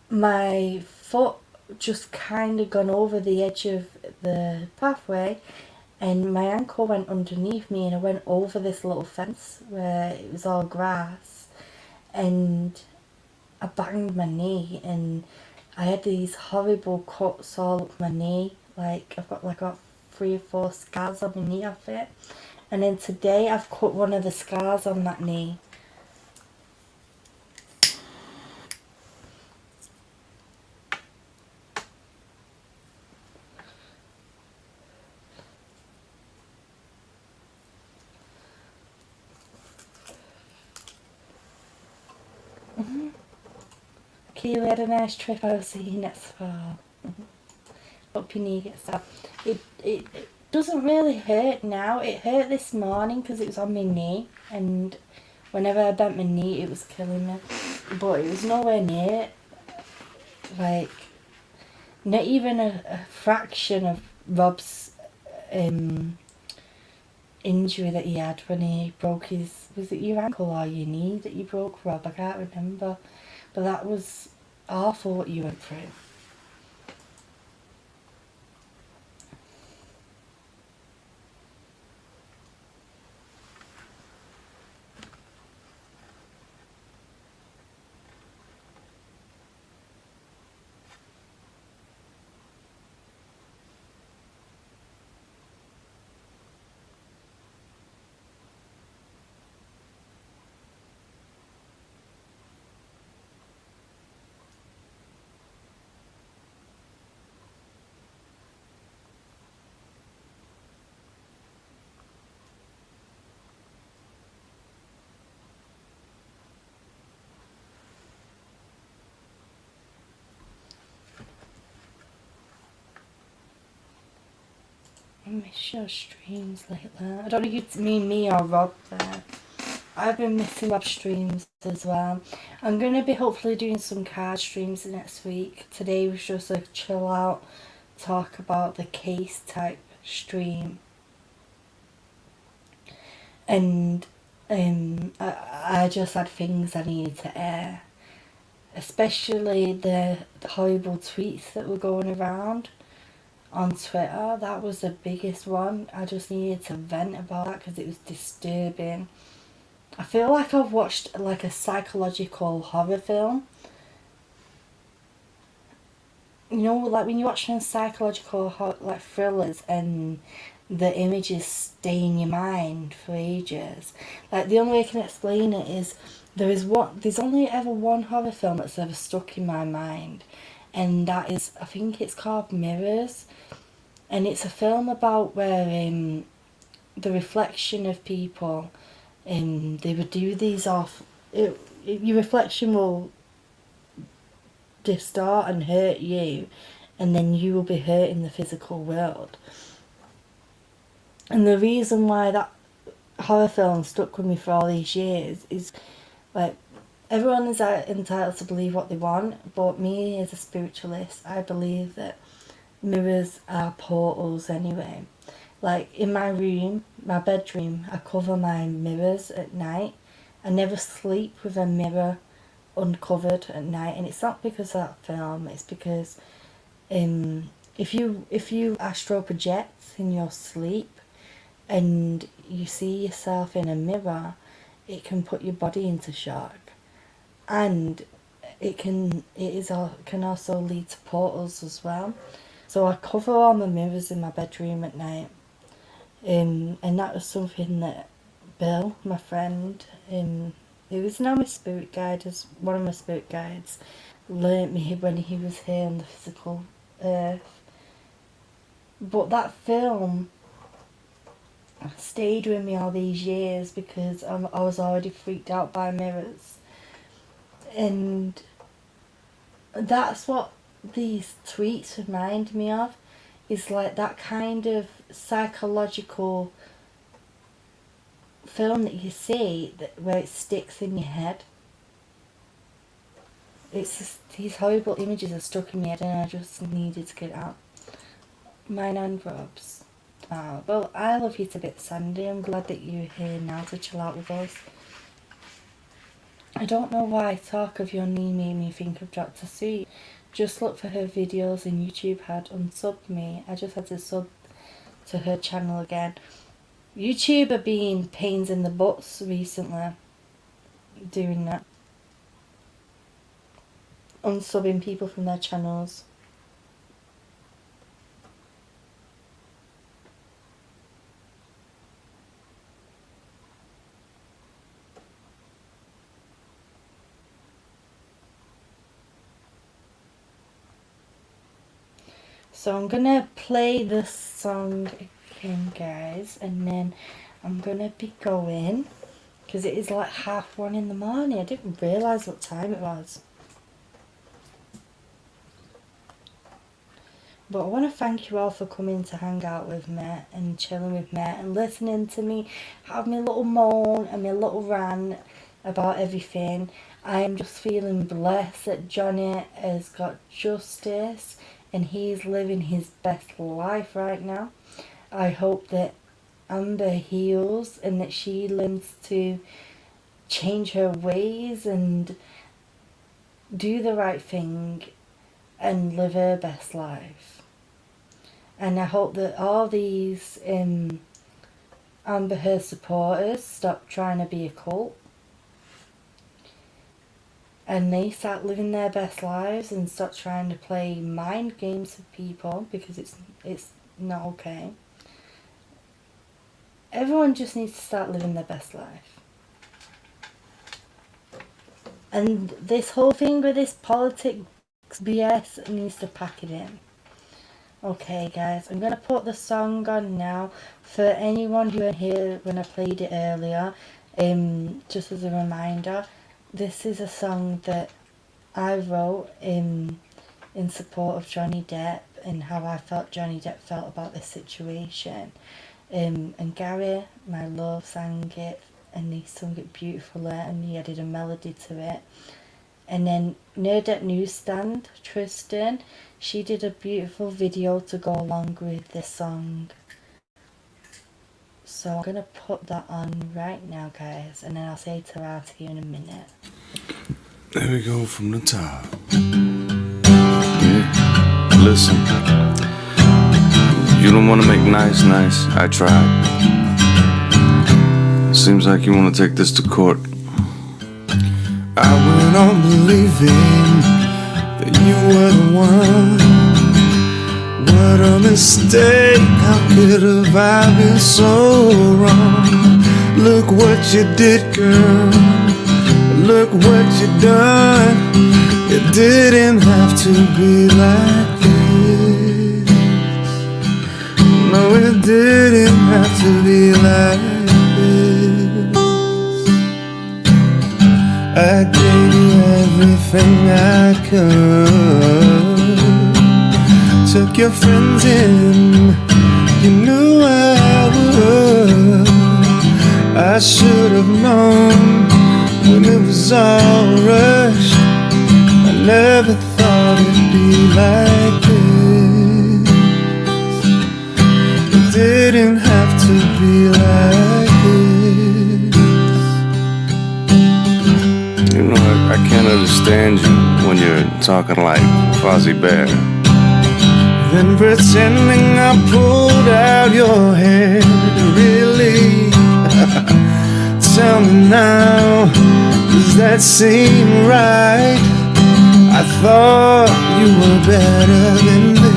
my foot just kind of gone over the edge of the pathway, and my ankle went underneath me, and I went over this little fence where it was all grass, and I banged my knee, and I had these horrible cuts all up my knee. Like I've got 3 or 4 scars on my knee off it, and then today I've cut one of the scars on that knee. Keely had a nice trip. I'll see you next fall. Hope your knee gets up. It doesn't really hurt now. It hurt this morning because it was on my knee, and whenever I bent my knee it was killing me. But it was nowhere near, like, not even a fraction of Rob's injury that he had when he broke his... Was it your ankle or your knee that you broke, Rob? I can't remember. But that was awful what you went through. I miss your streams lately. I don't know if you mean me or Rob there. I've been missing Rob's streams as well. I'm going to be hopefully doing some card streams next week. Today was just a chill out, talk about the case type stream. And I just had things I needed to air. Especially the horrible tweets that were going around on Twitter. That was the biggest one. I just needed to vent about that because it was disturbing. I feel like I've watched like a psychological horror film. You know, like when you watch some psychological like thrillers and the images stay in your mind for ages. Like the only way I can explain it is there's only ever one horror film that's ever stuck in my mind, and that is, I think it's called Mirrors, and it's a film about where the reflection of people, they would do these your reflection will distort and hurt you, and then you will be hurt in the physical world. And the reason why that horror film stuck with me for all these years is, like, everyone is entitled to believe what they want, but me as a spiritualist, I believe that mirrors are portals anyway. Like in my room, my bedroom, I cover my mirrors at night. I never sleep with a mirror uncovered at night, and it's not because of that film, it's because if you astral project in your sleep and you see yourself in a mirror, it can put your body into shock, and it can also lead to portals as well. So I cover all my mirrors in my bedroom at night, and that was something that Bill, my friend, who is now my spirit guide, as one of my spirit guides, learnt me when he was here on the physical earth. But that film stayed with me all these years because I was already freaked out by mirrors, and that's what these tweets remind me of, is like that kind of psychological film that you see where it sticks in your head. It's just, these horrible images are stuck in my head and I just needed to get it out. Mine and Rob's. Oh, well, I love you to bits, Sandy. I'm glad that you're here now to chill out with us. I don't know why talk of your knee made me think of Dr. Sweet. Just look for her videos and YouTube had unsubbed me. I just had to sub to her channel again. YouTube are being pains in the butts recently doing that. Unsubbing people from their channels. So I'm gonna play this song again, guys, and then I'm gonna be going, because it is like 1:30 in the morning. I didn't realise what time it was. But I want to thank you all for coming to hang out with me and chilling with me and listening to me have my little moan and my little rant about everything. I am just feeling blessed that Johnny has got justice and he's living his best life right now. I hope that Amber heals and that she learns to change her ways and do the right thing and live her best life. And I hope that all these Amber Heard supporters stop trying to be a cult and they start living their best lives and stop trying to play mind games with people, because it's not okay. Everyone just needs to start living their best life. And this whole thing with this politics BS needs to pack it in. Okay guys, I'm going to put the song on now. For anyone who weren't here when I played it earlier, just as a reminder, this is a song that I wrote in support of Johnny Depp and how I felt Johnny Depp felt about this situation. And Gary, my love, sang it, and he sung it beautifully and he added a melody to it. And then Nerd at Newsstand, Tristan, she did a beautiful video to go along with this song. So I'm going to put that on right now, guys, and then I'll say ta-ra to you in a minute. There we go from the top. Yeah, listen. You don't want to make nice. I tried. Seems like you want to take this to court. I went on believing that you were the one. What a mistake, how could have I been so wrong? Look what you did, girl, look what you done. It didn't have to be like this. No, it didn't have to be like this. I gave you everything I could. Took your friends in, you knew I would. I should have known when it was all rushed. I never thought it'd be like this. didn't have to be like this. You know, I can't understand you when you're talking like Fozzie Bear. Then pretending I pulled out your hair. Really? Tell me now, does that seem right? I thought you were better than this.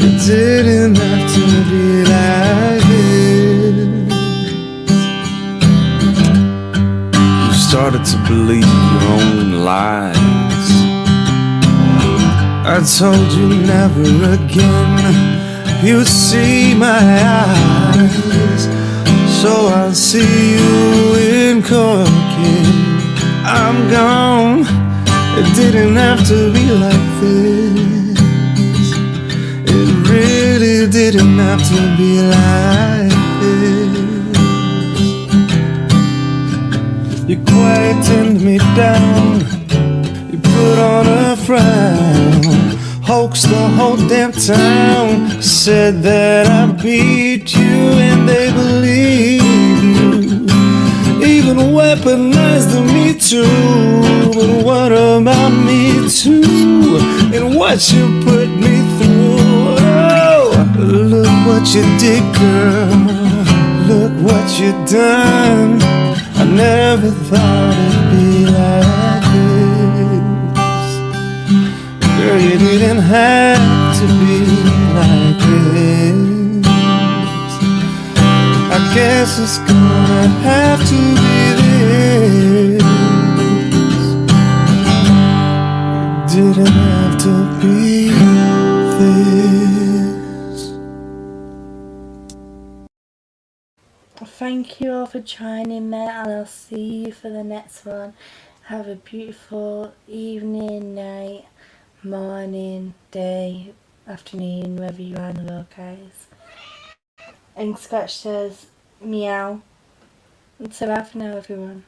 It didn't have to be like this. You started to believe your own lies. I told you never again you'd see my eyes. So I'll see you in court again. I'm gone. It didn't have to be like this. It really didn't have to be like this. You quietened me down. You put on a frown. Hoaxed the whole damn town. Said that I beat you and they believe you. Even weaponized the Me Too. But what about me too? And what you put me through? Oh, look what you did, girl. Look what you done. I never thought it'd be like this. Girl, you didn't have to be like this. I guess it's gonna have to be this. It didn't have to be this. Thank you all for joining me, and I'll see you for the next one. Have a beautiful evening, night, morning, day, afternoon, wherever you are in the world, guys. And Scratch says meow. So bye for now, everyone.